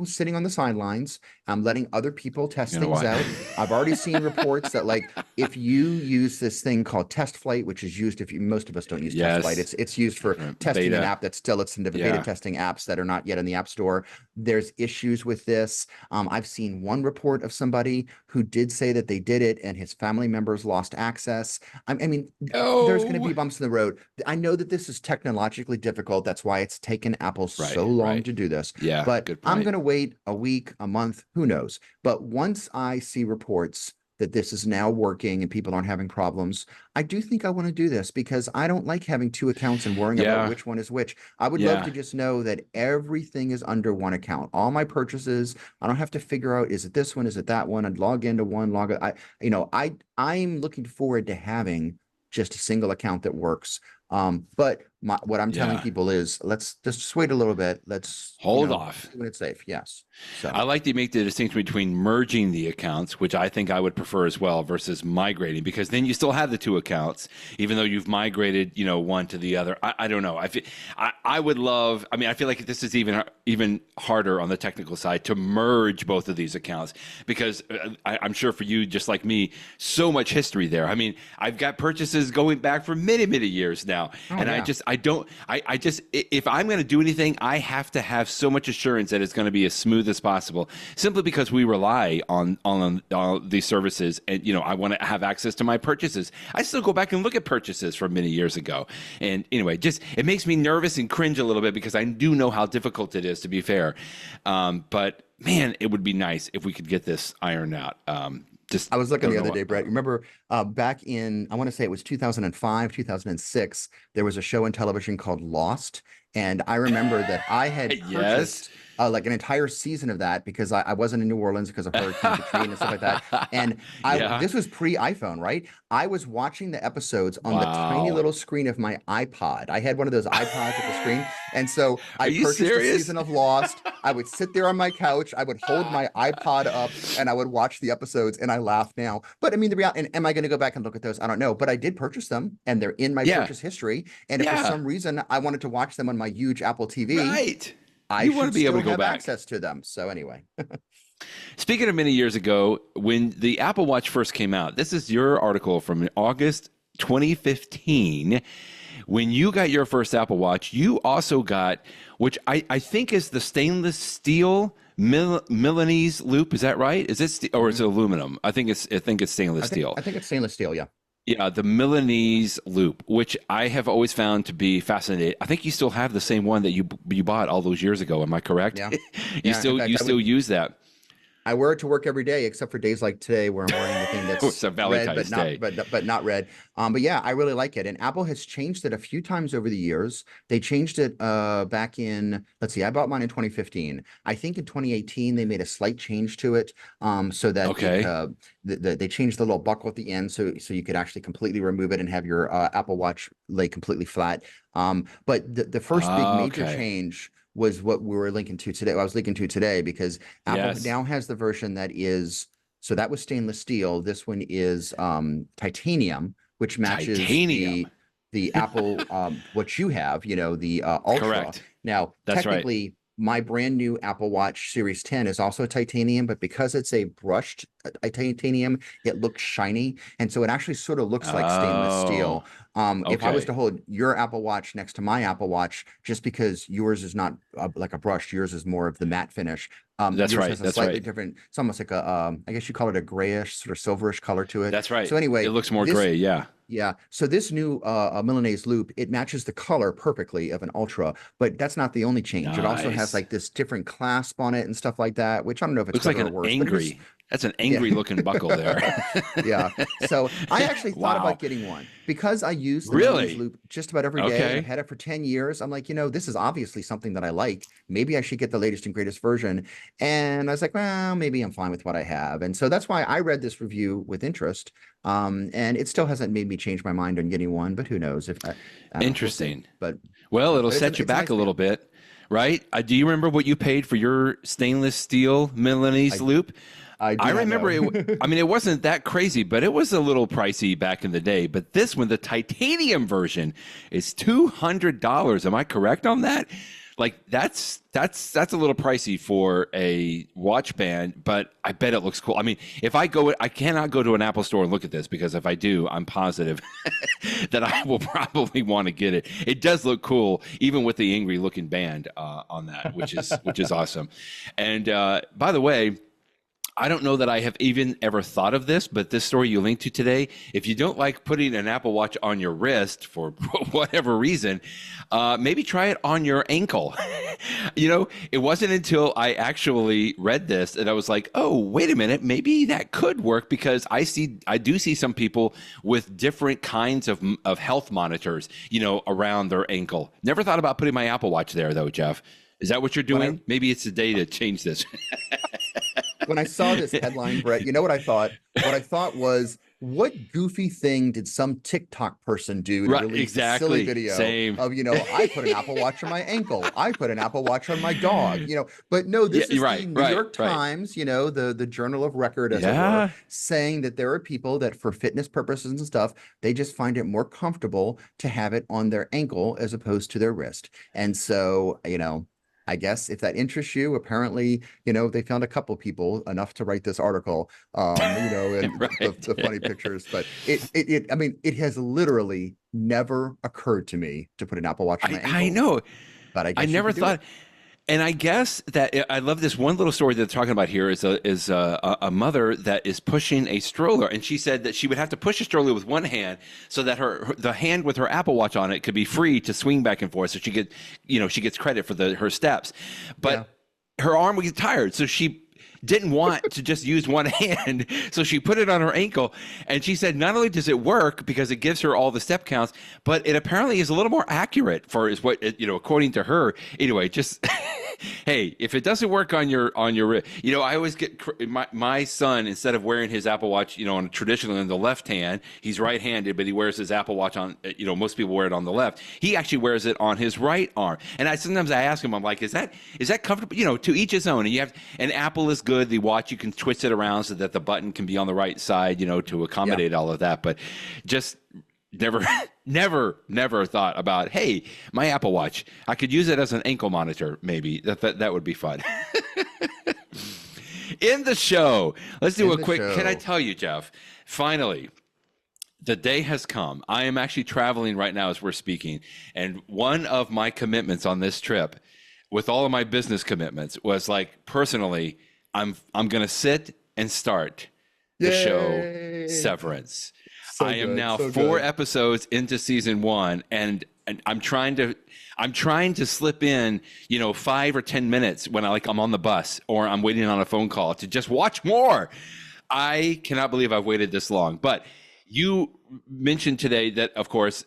sitting on the sidelines. I'm letting other people test things out. I've already seen reports that, like, if you use this thing called Test Flight, which is used, most of us don't use Test Flight. It's used for testing an app that's still, it's in beta testing apps that are not yet in the App Store. There's issues with this. I've seen one report of somebody who did say that they did it and his family members lost access. I mean, there's going to be bumps in the road. I know that this is technologically difficult. That's why it's taken Apple so long to do this. Yeah, but I'm going to wait a week, a month, who knows? But once I see reports that this is now working and people aren't having problems, I do think I want to do this, because I don't like having two accounts and worrying about which one is which. I would love to just know that everything is under one account. All my purchases, I don't have to figure out, is it this one, is it that one? I'd log into one, I'm looking forward to having just a single account that works. But what I'm telling people is, let's just wait a little bit. Let's hold off when it's safe. Yes. So I like to make the distinction between merging the accounts, which I think I would prefer as well, versus migrating, because then you still have the two accounts, even though you've migrated, one to the other. I don't know. I would love. I mean, I feel like this is even harder on the technical side to merge both of these accounts, because I'm sure for you, just like me, so much history there. I mean, I've got purchases going back for many, many years now, if I'm going to do anything, I have to have so much assurance that it's going to be as smooth as possible, simply because we rely on these services. And, I want to have access to my purchases. I still go back and look at purchases from many years ago. And anyway, it makes me nervous and cringe a little bit, because I do know how difficult it is, to be fair. But man, it would be nice if we could get this ironed out. I was looking the other day, Brett. Remember back in, I want to say it was 2005, 2006, there was a show on television called Lost. And I remember that I had purchased like an entire season of that, because I wasn't in New Orleans because of Hurricane Katrina and stuff like that. And this was pre-iPhone, right? I was watching the episodes on the tiny little screen of my iPod. I had one of those iPods with the screen. And so I purchased a season of Lost. I would sit there on my couch. I would hold my iPod up and I would watch the episodes, and I laugh now. But I mean, the reality, and am I going to go back and look at those? I don't know. But I did purchase them, and they're in my purchase history. And if for some reason I wanted to watch them on my huge Apple TV, I want to be able to have access to them. So anyway. Speaking of many years ago, when the Apple Watch first came out, this is your article from August 2015. When you got your first Apple Watch, you also got, which I think is the stainless steel Milanese loop. Is that right? Is it or is it aluminum? I think it's stainless steel. I think it's stainless steel. Yeah. Yeah, the Milanese loop, which I have always found to be fascinating. I think you still have the same one that you bought all those years ago. Am I correct? Yeah. you still use that. I wear it to work every day, except for days like today where I'm wearing the thing that's red, but not red. But yeah, I really like it. And Apple has changed it a few times over the years. They changed it back in, let's see, I bought mine in 2015. I think in 2018, they made a slight change to it so that they changed the little buckle at the end so you could actually completely remove it and have your Apple Watch lay completely flat. But the first big major change was what we were linking to today. I was linking to today because Apple now has the version that is, so that was stainless steel. This one is titanium, which matches the Apple, what you have, the Ultra. Correct. Now, technically, my brand new Apple Watch Series 10 is also titanium, but because it's a brushed titanium, it looks shiny. And so it actually sort of looks like stainless steel. If I was to hold your Apple Watch next to my Apple Watch, just because yours is not like a brush, yours is more of the matte finish. That's right. Has a slightly different. It's almost like I guess you call it a grayish, sort of silverish color to it. That's right. So anyway, it looks more gray. Yeah. Yeah. So this new Milanese loop, it matches the color perfectly of an Ultra, but that's not the only change. Nice. It also has like this different clasp on it and stuff like that, which I don't know if it's looks like an angry. That's an angry looking buckle there. Yeah. So I actually thought about getting one because I use the Milanese loop just about every day. I've had it for 10 years. I'm like, this is obviously something that I like. Maybe I should get the latest and greatest version. And I was like, well, maybe I'm fine with what I have. And so that's why I read this review with interest. And it still hasn't made me change my mind on getting one, but who knows if interesting. But it'll set you back a little bit. right? Do you remember what you paid for your stainless steel Milanese loop? I remember it. I mean, it wasn't that crazy, but it was a little pricey back in the day. But this one, the titanium version, is $200. Am I correct on that? Like that's a little pricey for a watch band, but I bet it looks cool. I mean, if I cannot go to an Apple store and look at this, because if I do, I'm positive that I will probably want to get it. It does look cool, even with the angry looking band on that, which is awesome. And by the way, I don't know that I have even ever thought of this, but this story you linked to today, if you don't like putting an Apple Watch on your wrist for whatever reason, maybe try it on your ankle. It wasn't until I actually read this that I was like, oh, wait a minute, maybe that could work, because I do see some people with different kinds of health monitors, around their ankle. Never thought about putting my Apple Watch there though, Jeff. Is that what you're doing? Maybe it's the day to change this. When I saw this headline, Brett, you know what I thought? What I thought was, what goofy thing did some TikTok person do to release a silly video of, I put an Apple Watch on my ankle. I put an Apple Watch on my dog, but no, this is the New York Times, the journal of record, as it were, saying that there are people that for fitness purposes and stuff, they just find it more comfortable to have it on their ankle as opposed to their wrist. And so, I guess if that interests you, apparently, they found a couple people enough to write this article, and the funny pictures. But it has literally never occurred to me to put an Apple Watch on my ankle. I know, but I never thought. And I guess that I love this one little story that they're talking about here is a mother that is pushing a stroller, and she said that she would have to push a stroller with one hand so that the hand with her Apple Watch on it could be free to swing back and forth, so she gets credit for her steps, but her arm would get tired, so she didn't want to just use one hand, so she put it on her ankle. And she said not only does it work because it gives her all the step counts, but it apparently is a little more accurate according to her. Anyway, just hey, if it doesn't work on your I always get my son, instead of wearing his Apple Watch on traditionally on the left hand, he's right-handed, but he wears his Apple Watch on most people wear it on the left. He actually wears it on his right arm. And sometimes I ask him, I'm like, is that comfortable? To each his own. And you have an Apple is good. The watch, you can twist it around so that the button can be on the right side, to accommodate all of that. But just never thought about, hey, my Apple Watch, I could use it as an ankle monitor. Maybe that would be fun. In the show, let's do a quick. Can I tell you, Jeff? Finally, the day has come. I am actually traveling right now as we're speaking, and one of my commitments on this trip, with all of my business commitments, was like personally, I'm going to sit and start the show Severance. I am now 4 episodes into season 1, and I'm trying to slip in, 5 or 10 minutes when I'm on the bus or I'm waiting on a phone call to just watch more. I cannot believe I've waited this long. But you mentioned today that, of course,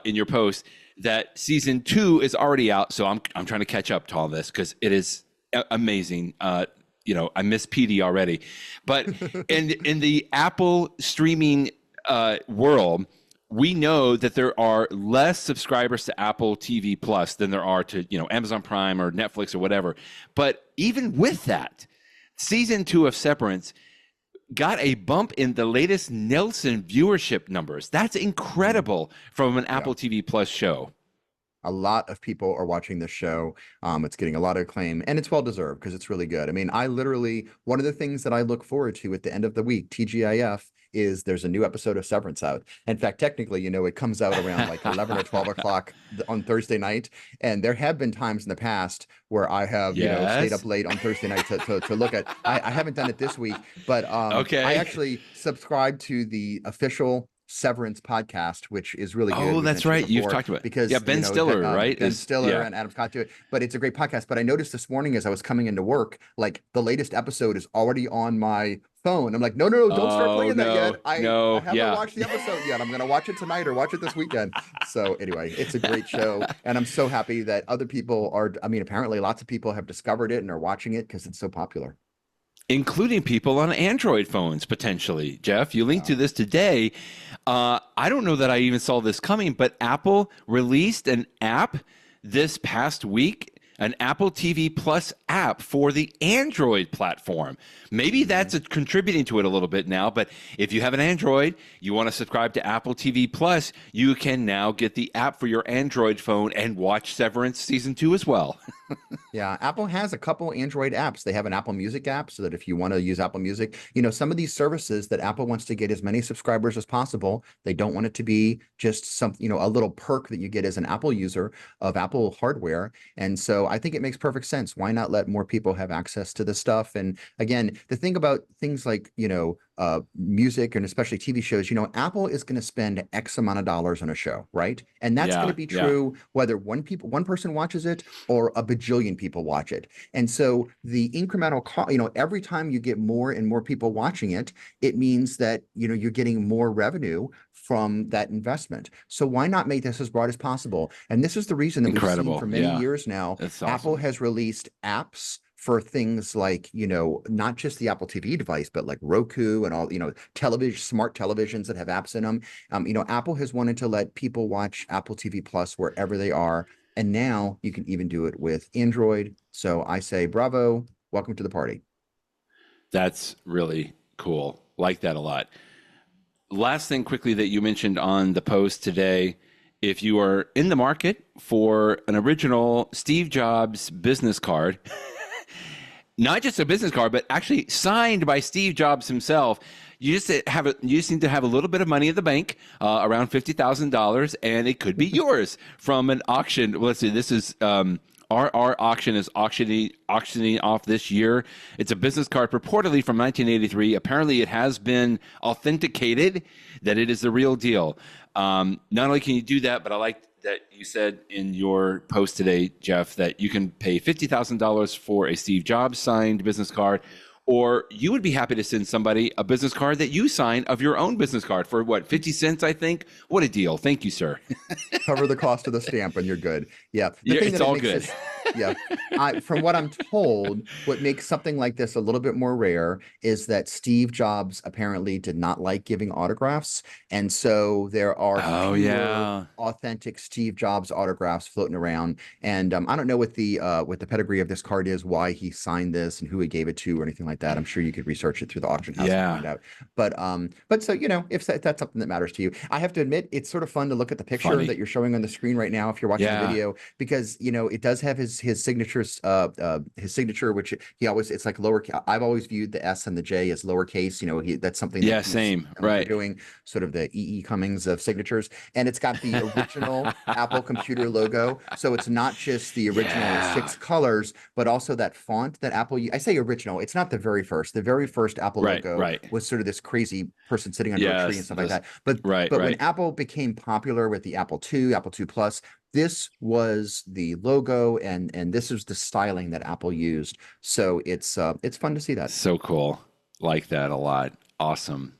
in your post, that season 2 is already out. So I'm trying to catch up to all this because it is amazing. I miss PD already, but in the Apple streaming world, we know that there are less subscribers to Apple TV Plus than there are to Amazon Prime or Netflix or whatever. But even with that, season 2 of Severance got a bump in the latest Nielsen viewership numbers. That's incredible from an Apple TV Plus show. A lot of people are watching this show. It's getting a lot of acclaim, and it's well-deserved because it's really good. I mean, one of the things that I look forward to at the end of the week, TGIF, is there's a new episode of Severance out. In fact, technically, it comes out around like 11 or 12 o'clock on Thursday night. And there have been times in the past where I have, stayed up late on Thursday night to look at. I haven't done it this week, but I actually subscribed to the official Severance podcast, which is really good. Oh, that's right. You've talked about it. Because Ben Stiller, right? Ben Stiller and Adam Scott do it. But it's a great podcast. But I noticed this morning as I was coming into work, like the latest episode is already on my phone. I'm like, no, don't start playing that yet. I haven't watched the episode yet. I'm going to watch it tonight or watch it this weekend. So anyway, it's a great show. And I'm so happy that other people apparently lots of people have discovered it and are watching it because it's so popular. Including people on Android phones, potentially. Jeff, you linked to this today. I don't know that I even saw this coming, but Apple released an app this past week an Apple TV Plus app for the Android platform. Maybe that's contributing to it a little bit now, but if you have an Android, you want to subscribe to Apple TV Plus, you can now get the app for your Android phone and watch Severance Season 2 as well. Yeah, Apple has a couple Android apps. They have an Apple Music app so that if you want to use Apple Music, some of these services that Apple wants to get as many subscribers as possible, they don't want it to be just a little perk that you get as an Apple user of Apple hardware. And so I think it makes perfect sense. Why not let more people have access to this stuff? And again, the thing about things like, music and especially TV shows, Apple is going to spend X amount of dollars on a show, right? And that's going to be true whether one person watches it or a bajillion people watch it. And so the incremental cost, every time you get more and more people watching it, it means that, you're getting more revenue from that investment. So why not make this as broad as possible? And this is the reason that we've seen for many years now, awesome. Apple has released apps for things like, not just the Apple TV device, but like Roku and all, smart televisions that have apps in them. Apple has wanted to let people watch Apple TV Plus wherever they are. And now you can even do it with Android. So I say, bravo, welcome to the party. That's really cool. Like that a lot. Last thing quickly that you mentioned on the post today, if you are in the market for an original Steve Jobs business card, not just a business card, but actually signed by Steve Jobs himself, you just need to have a little bit of money in the bank, around $50,000, and it could be yours from an auction. Well, let's see, this is our auction is auctioning off this year. It's a business card purportedly from 1983. Apparently, it has been authenticated that it is the real deal. Not only can you do that, but I like that you said in your post today, Jeff, that you can pay $50,000 for a Steve Jobs signed business card, or you would be happy to send somebody a business card that you sign of your own business card for what, 50 cents, I think? What a deal. Thank you, sir. Cover the cost of the stamp and you're good. Yeah. It's all good. From what I'm told, what makes something like this a little bit more rare is that Steve Jobs apparently did not like giving autographs. And so there are authentic Steve Jobs autographs floating around. And I don't know what the pedigree of this card is, why he signed this and who he gave it to or anything like that. I'm sure you could research it through the auction house and find out. But so, if that's something that matters to you, I have to admit, it's sort of fun to look at the picture that you're showing on the screen right now if you're watching the video, because, it does have his signatures, his signature, which it's like lower. I've always viewed the S and the J as lowercase. That's something that same, right? Doing sort of the E.E. Cummings of signatures, and it's got the original Apple computer logo. So it's not just the original 6 colors, but also that font that Apple. I say original. It's not the very first. The very first Apple logo was sort of this crazy person sitting under a tree and stuff like that. But when Apple became popular with the Apple II, Apple II Plus, this was the logo and this is the styling that Apple used. So it's fun to see that. So cool. Like that a lot. Awesome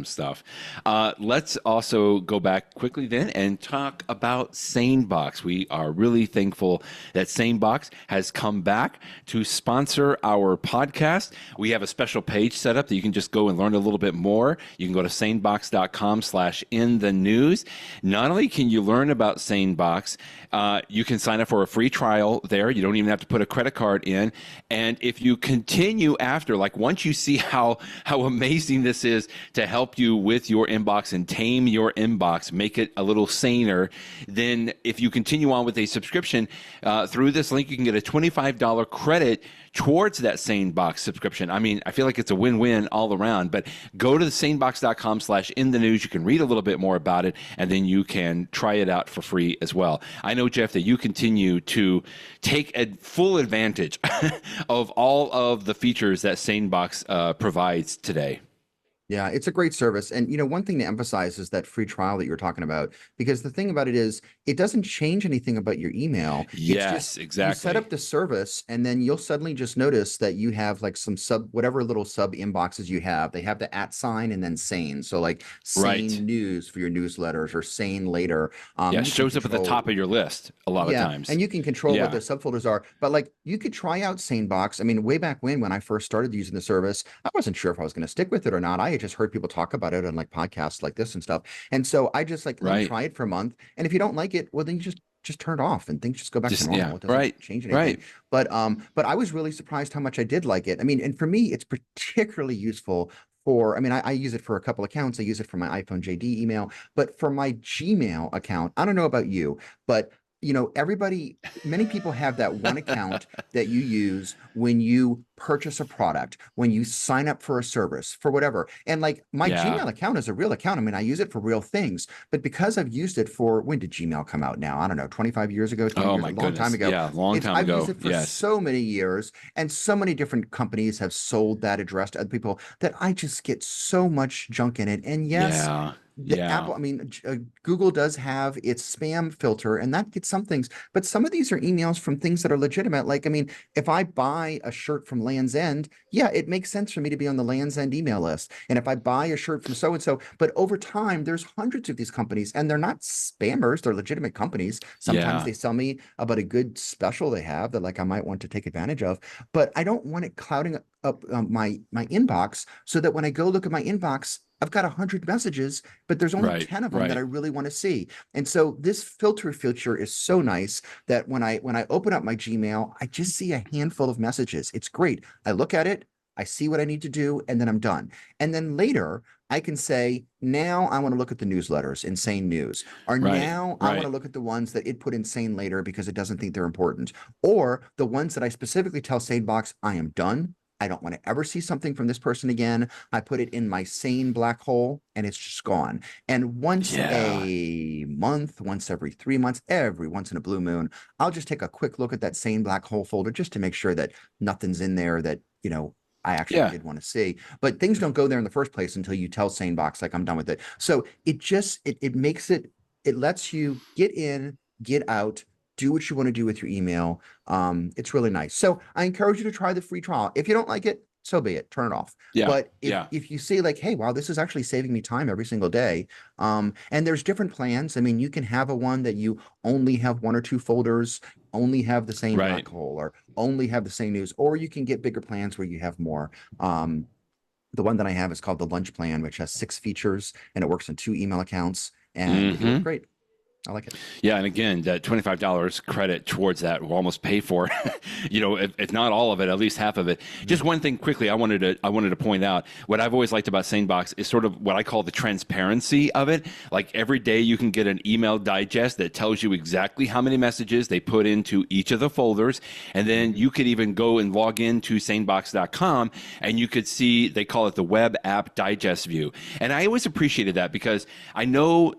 stuff. Let's also go back quickly then and talk about SaneBox. We are really thankful that SaneBox has come back to sponsor our podcast. We have a special page set up that you can just go and learn a little bit more. You can go to sanebox.com/inthenews. Not only can you learn about SaneBox, you can sign up for a free trial there. You don't even have to put a credit card in. And if you continue after, like once you see how amazing this is to help you with your inbox and tame your inbox, make it a little saner, then if you continue on with a subscription through this link, you can get a $25 credit towards that SaneBox subscription. I mean, I feel like it's a win-win all around, but go to the sanebox.com/inthenews. You can read a little bit more about it, and then you can try it out for free as well. I know, Jeff, that you continue to take full advantage of all of the features that SaneBox provides today. Yeah, it's a great service. And, one thing to emphasize is that free trial that you're talking about, because the thing about it is it doesn't change anything about your email. Yes, exactly. You set up the service and then you'll suddenly just notice that you have like some whatever little sub inboxes you have. They have the @ sign and then Sane. So like Sane News for your newsletters or Sane Later. It shows up at the top of your list a lot of times. And you can control what the subfolders are. But like you could try out SaneBox. I mean, way back when I first started using the service, I wasn't sure if I was going to stick with it or not. I had just heard people talk about it on like podcasts like this and stuff. And so I just let me try it for a month. And if you don't like it, well, then you just just turn it off and things just go back to normal. It doesn't change anything. Right. But I was really surprised how much I did like it. I mean, and for me, it's particularly useful for, I mean, I use it for a couple accounts. I use it for my iPhone JD email, but for my Gmail account, I don't know about you, but many people have that one account that you use when you purchase a product, when you sign up for a service, for whatever. And like my Gmail account is a real account. I mean, I use it for real things, but because I've used it for, when did Gmail come out now? I don't know, 25 years ago, 20 years, my a long time ago. Yeah, long time ago. I've used it for so many years, and so many different companies have sold that address to other people that I just get so much junk in it. And Apple, I mean, Google does have its spam filter, and that gets some things, but some of these are emails from things that are legitimate. Like, I mean, if I buy a shirt from Land's End, it makes sense for me to be on the Land's End email list. And if I buy a shirt from so-and-so, but over time, there's hundreds of these companies, and they're not spammers, they're legitimate companies. Sometimes they sell me about a good special they have that like I might want to take advantage of, but I don't want it clouding up my inbox, so that when I go look at my inbox, I've got 100 messages, but there's only 10 of them that I really want to see. And so this filter feature is so nice that when I open up my Gmail, I just see a handful of messages. It's great. I look at it, I see what I need to do, and then I'm done. And then later I can say, now I want to look at the newsletters in Sane News, or now I want to look at the ones that it put in Sane later because it doesn't think they're important, or the ones that I specifically tell SaneBox, I am done. I don't want to ever see something from this person again. I put it in my Sane black hole, and it's just gone. And once a month, once every 3 months, every once in a blue moon, I'll just take a quick look at that Sane black hole folder just to make sure that nothing's in there that, I actually did want to see. But things don't go there in the first place until you tell SaneBox, like, I'm done with it. So it just, it makes it lets you get in, get out, do what you want to do with your email. It's really nice. So I encourage you to try the free trial. If you don't like it, so be it, turn it off. But if you say like, hey, wow, this is actually saving me time every single day. And there's different plans. I mean, you can have a one that you only have 1 or 2 folders, only have the same black hole, or only have the same news, or you can get bigger plans where you have more. The one that I have is called the lunch plan, which has 6 features, and it works on 2 email accounts, and it works great. I like it. Yeah, and again, that $25 credit towards that will almost pay for, if not all of it, at least half of it. Just one thing quickly, I wanted to point out what I've always liked about SaneBox is sort of what I call the transparency of it. Like every day, you can get an email digest that tells you exactly how many messages they put into each of the folders, and then you could even go and log into SaneBox.com, and you could see, they call it the web app digest view. And I always appreciated that because I know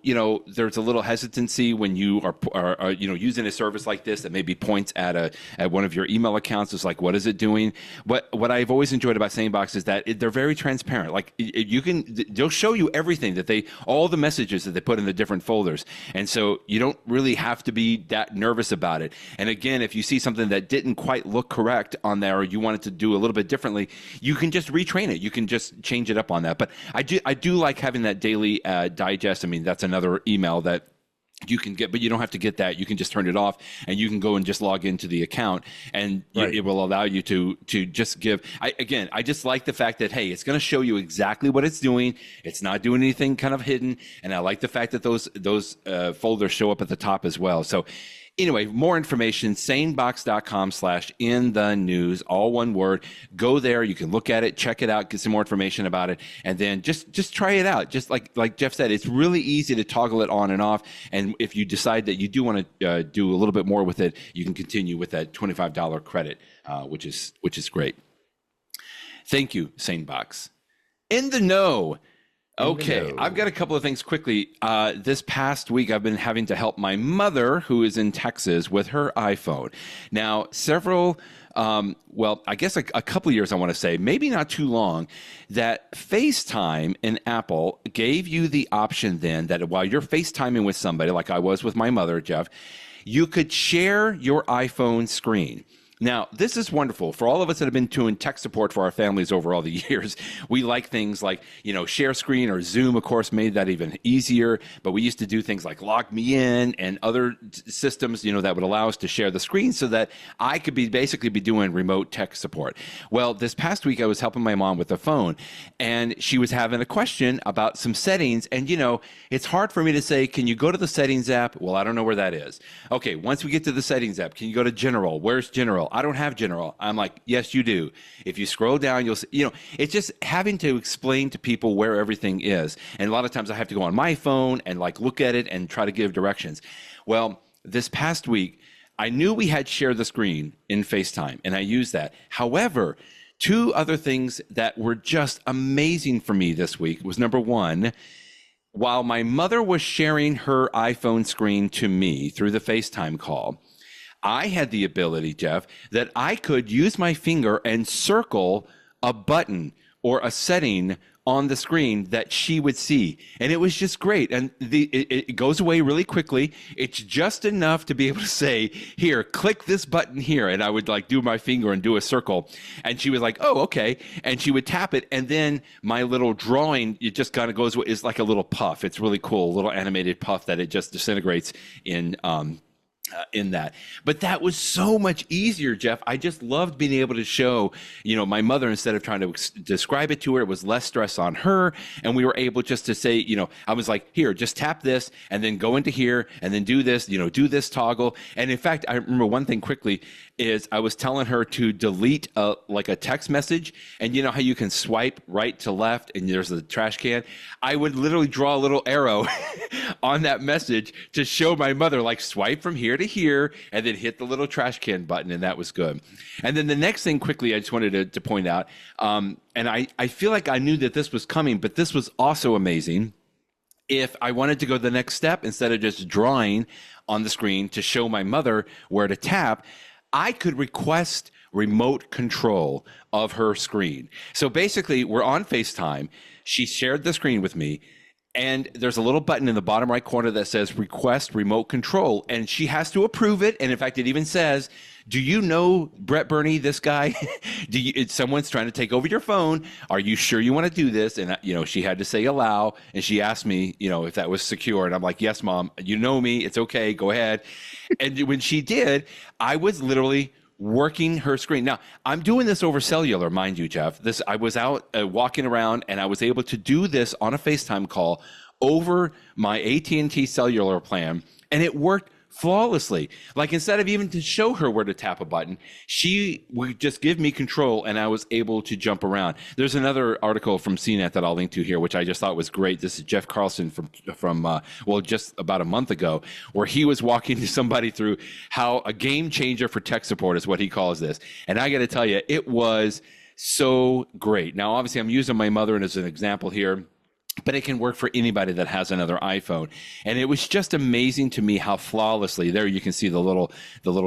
there's a little hesitancy when you are using a service like this that maybe points at one of your email accounts. It's like, what is it doing? What I've always enjoyed about SaneBox is that they're very transparent. Like they'll show you everything all the messages that they put in the different folders, and so you don't really have to be that nervous about it. And again, if you see something that didn't quite look correct on there, or you wanted to do a little bit differently, you can just retrain it. You can just change it up on that. But I do like having that daily digest. I mean, that's another email that you can get, but you don't have to get that. You can just turn it off, and you can go and just log into the account, and it will allow you to just give. I just like the fact that, hey, it's going to show you exactly what it's doing. It's not doing anything kind of hidden, and I like the fact that those folders show up at the top as well. So anyway, more information, sanebox.com/in-the-news, all one word. Go there. You can look at it, check it out, get some more information about it, and then just try it out. Just like Jeff said, it's really easy to toggle it on and off. And if you decide that you do want to do a little bit more with it, you can continue with that $25 credit, which is great. Thank you, SaneBox. In the know. Okay, I've got a couple of things quickly. This past week, I've been having to help my mother, who is in Texas, with her iPhone. Now, I guess a couple of years, I want to say, maybe not too long, that FaceTime in Apple gave you the option then that while you're FaceTiming with somebody, like I was with my mother, Jeff, you could share your iPhone screen. Now, this is wonderful. For all of us that have been doing tech support for our families over all the years, we like things like, share screen, or Zoom, of course, made that even easier. But we used to do things like Log Me In and other systems, that would allow us to share the screen so that I could basically be doing remote tech support. Well, this past week, I was helping my mom with the phone, and she was having a question about some settings. And, it's hard for me to say, can you go to the settings app? Well, I don't know where that is. Okay, once we get to the settings app, can you go to general? Where's general? I don't have general. I'm like, yes, you do. If you scroll down, you'll see, it's just having to explain to people where everything is. And a lot of times I have to go on my phone and look at it and try to give directions. Well, this past week, I knew we had shared the screen in FaceTime, and I used that. However, two other things that were just amazing for me this week was, number one, while my mother was sharing her iPhone screen to me through the FaceTime call, I had the ability, Jeff, that I could use my finger and circle a button or a setting on the screen that she would see. And it was just great. And it goes away really quickly. It's just enough to be able to say, here, click this button here. And I would do my finger and do a circle. And she was like, oh, okay. And she would tap it. And then my little drawing, it just kind of goes, it's like a little puff. It's really cool, a little animated puff that it just disintegrates in that. But that was so much easier, Jeff. I just loved being able to show, my mother, instead of trying to describe it to her, it was less stress on her. And we were able just to say, I was like, here, just tap this and then go into here and then do this, do this toggle. And in fact, I remember one thing quickly is I was telling her to delete a text message. And you know how you can swipe right to left and there's a trash can? I would literally draw a little arrow on that message to show my mother, swipe from here to here and then hit the little trash can button, and that was good. And then the next thing quickly I just wanted to point out, and I feel like I knew that this was coming, but this was also amazing. If I wanted to go the next step, instead of just drawing on the screen to show my mother where to tap, I could request remote control of her screen. So basically, we're on FaceTime. She shared the screen with me, and there's a little button in the bottom right corner that says request remote control, and she has to approve it. And in fact, it even says, do you know Brett Burney, this guy? Someone's trying to take over your phone. Are you sure you want to do this? And, she had to say allow. And she asked me, if that was secure. And I'm like, yes, Mom, you know me. It's okay. Go ahead. And when she did, I was literally working her screen. Now, I'm doing this over cellular, mind you, Jeff. I was out walking around, and I was able to do this on a FaceTime call over my AT&T cellular plan, and it worked flawlessly. Instead of even to show her where to tap a button, she would just give me control, and I was able to jump around. There's another article from CNET that I'll link to here, which I just thought was great. This is Jeff Carlson from just about a month ago, where he was walking to somebody through how a game changer for tech support is what he calls this. And I got to tell you, it was so great. Now, obviously, I'm using my mother as an example here, but it can work for anybody that has another iPhone. And it was just amazing to me how flawlessly, there you can see the little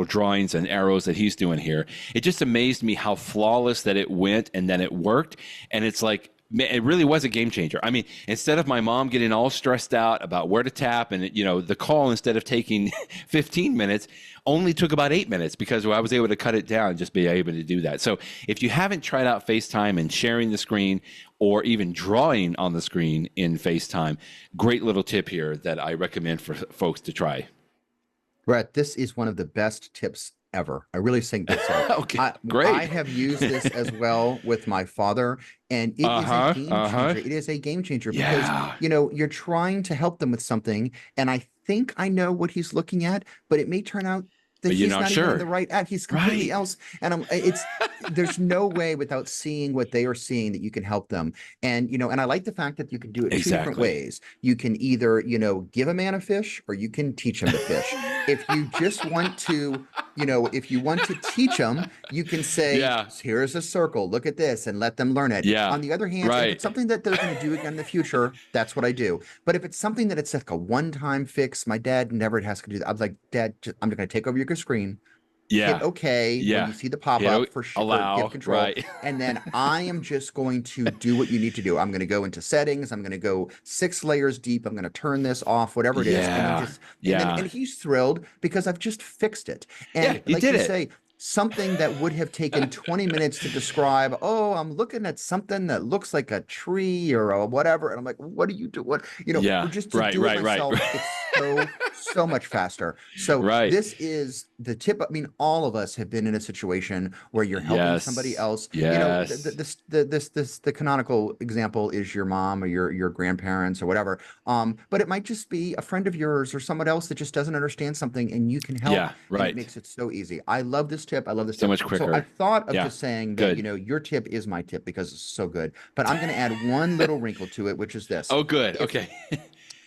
drawings and arrows that he's doing here. It just amazed me how flawless that it went, and then it worked. And it's like, it really was a game changer. I mean, instead of my mom getting all stressed out about where to tap, and the call, instead of taking 15 minutes, only took about 8 minutes, because I was able to cut it down and just be able to do that. So if you haven't tried out FaceTime and sharing the screen, or even drawing on the screen in FaceTime, great little tip here that I recommend for folks to try. Brett, this is one of the best tips ever. I really think this. Okay, great. I have used this as well with my father, and it is a game changer. It is a game changer because, you're trying to help them with something, and I think I know what he's looking at, but it may turn out that he's not even in the right app. He's completely else. And there's no way without seeing what they are seeing that you can help them. And, and I like the fact that you can do it two different ways. You can either, give a man a fish, or you can teach him to fish. If you just want to, if you want to teach them, you can say, here's a circle, look at this, and let them learn it. Yeah. On the other hand, if it's something that they're going to do again in the future, that's what I do. But if it's something that it's like a one-time fix, my dad never has to do that. I was like, Dad, I'm going to take over your screen. Hit OK when you see the pop-up for sure, allow, give control. And then I am just going to do what you need to do. I'm going to go into settings. I'm going to go 6 layers deep. I'm going to turn this off, whatever it is. And he's thrilled because I've just fixed it. And he like did you it. say, something that would have taken 20 minutes to describe, oh, I'm looking at something that looks like a tree or a whatever. And I'm like, what do you do? What, for just to do it myself, it's so much faster. So this is the tip. I mean, all of us have been in a situation where you're helping somebody else. The canonical example is your mom or your grandparents or whatever. But it might just be a friend of yours or someone else that just doesn't understand something, and you can help. Yeah, right. And it makes it so easy. I love this tip. I love this so much quicker. So I thought of just saying that, your tip is my tip because it's so good. But I'm going to add one little wrinkle to it, which is this. Oh, good. Okay.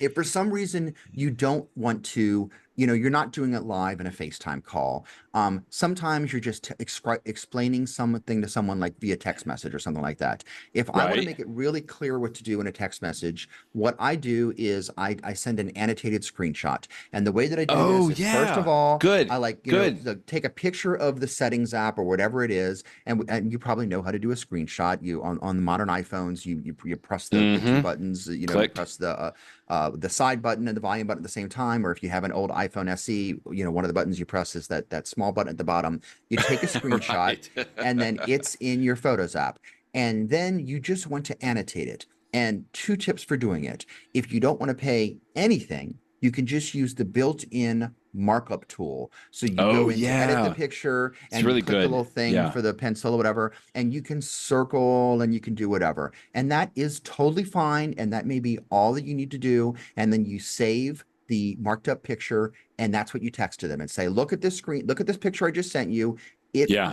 If for some reason you don't want to, you're not doing it live in a FaceTime call. Sometimes you're just explaining something to someone like via text message or something like that. If I want to make it really clear what to do in a text message, what I do is I send an annotated screenshot. And the way that I do this is, first of all, I take a picture of the settings app or whatever it is, and you probably know how to do a screenshot. You on the modern iPhones, you press the two buttons, you press the side button and the volume button at the same time, or if you have an old iPhone SE, one of the buttons you press is that small button at the bottom. You take a screenshot and then it's in your Photos app. And then you just want to annotate it. And 2 tips for doing it. If you don't want to pay anything, you can just use the built-in markup tool. So you go in to edit the picture and you click the little thing for the pencil or whatever, and you can circle and you can do whatever. And that is totally fine. And that may be all that you need to do. And then you save the marked up picture, and that's what you text to them and say, look at this screen, look at this picture I just sent you.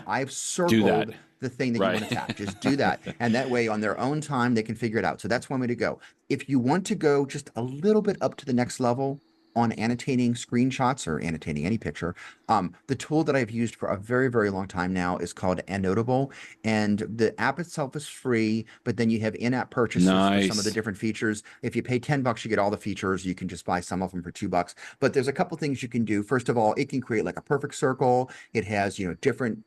I've circled the thing that you want to tap. Just do that. And that way on their own time, they can figure it out. So that's one way to go. If you want to go just a little bit up to the next level on annotating screenshots or annotating any picture, the tool that I've used for a very, very long time now is called Annotated. And the app itself is free, but then you have in-app purchases for some of the different features. If you pay $10, you get all the features. You can just buy some of them for $2. But there's a couple things you can do. First of all, it can create like a perfect circle. It has, different,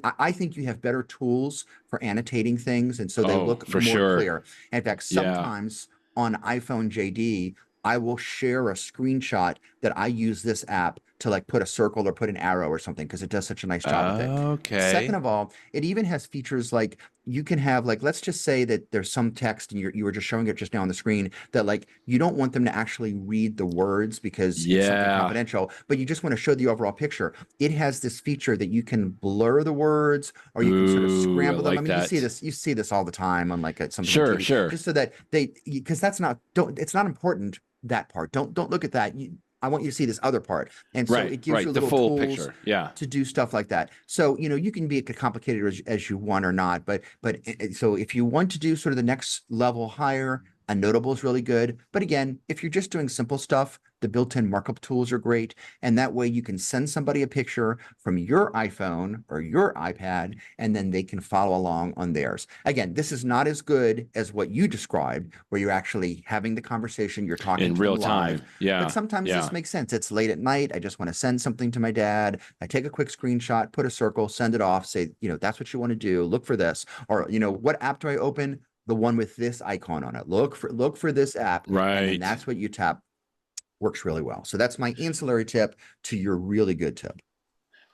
I think you have better tools for annotating things. And so they look more clear. In fact, sometimes on iPhone JD, I will share a screenshot that I use this app to like put a circle or put an arrow or something because it does such a nice job with it. Okay. Second of all, it even has features like you can have like, let's just say that there's some text and you were just showing it just now on the screen that like you don't want them to actually read the words because it's something confidential, but you just want to show the overall picture. It has this feature that you can blur the words or you can sort of scramble them. I mean, you see this all the time on like something. Sure. Just so that because it's not important. That part. Don't look at that. I want you to see this other part. And so it gives you little full tools picture. to do stuff like that. So, you can be as complicated as you want or not. But so if you want to do sort of the next level higher, Annotated is really good. But again, if you're just doing simple stuff, the built-in markup tools are great. And that way you can send somebody a picture from your iPhone or your iPad, and then they can follow along on theirs. Again, this is not as good as what you described, where you're actually having the conversation, you're talking in to real them time. Live. But sometimes this makes sense. It's late at night. I just want to send something to my dad. I take a quick screenshot, put a circle, send it off, say, that's what you want to do. Look for this. Or, what app do I open? The one with this icon on it. Look for this app. Right. And that's what you tap. Works really well. So that's my ancillary tip to your really good tip.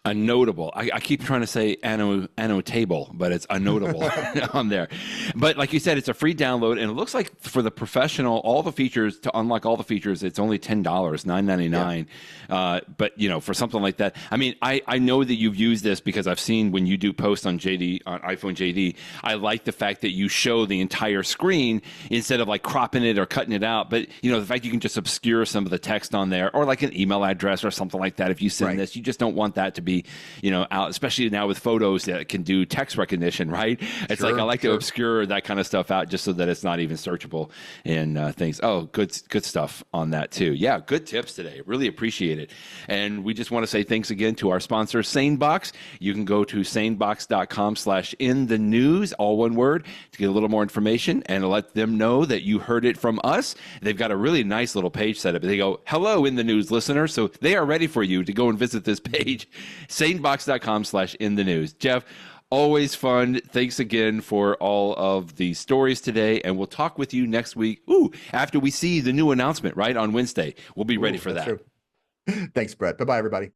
Unnotable. I keep trying to say annotable, but it's unnotable on there. But like you said, it's a free download, and it looks like for the professional, all the features, to unlock all the features, it's only $10, $9.99. But for something like that, I mean, I know that you've used this because I've seen when you do posts on iPhone JD. I like the fact that you show the entire screen instead of like cropping it or cutting it out. But the fact you can just obscure some of the text on there, or like an email address or something like that. If you send this, you just don't want that to be out, especially now with photos that can do text recognition, right? It's like I like to obscure that kind of stuff out just so that it's not even searchable and things. Oh, good stuff on that too. Yeah, good tips today. Really appreciate it. And we just want to say thanks again to our sponsor, SaneBox. You can go to sanebox.com/inthenews, all one word, to get a little more information and let them know that you heard it from us. They've got a really nice little page set up. They go, hello, In the News listener. So they are ready for you to go and visit this page. SaneBox.com/inthenews. Jeff, always fun. Thanks again for all of the stories today, and we'll talk with you next week. After we see the new announcement, right, on Wednesday. We'll be ready for that. True. Thanks, Brett. Bye-bye, everybody.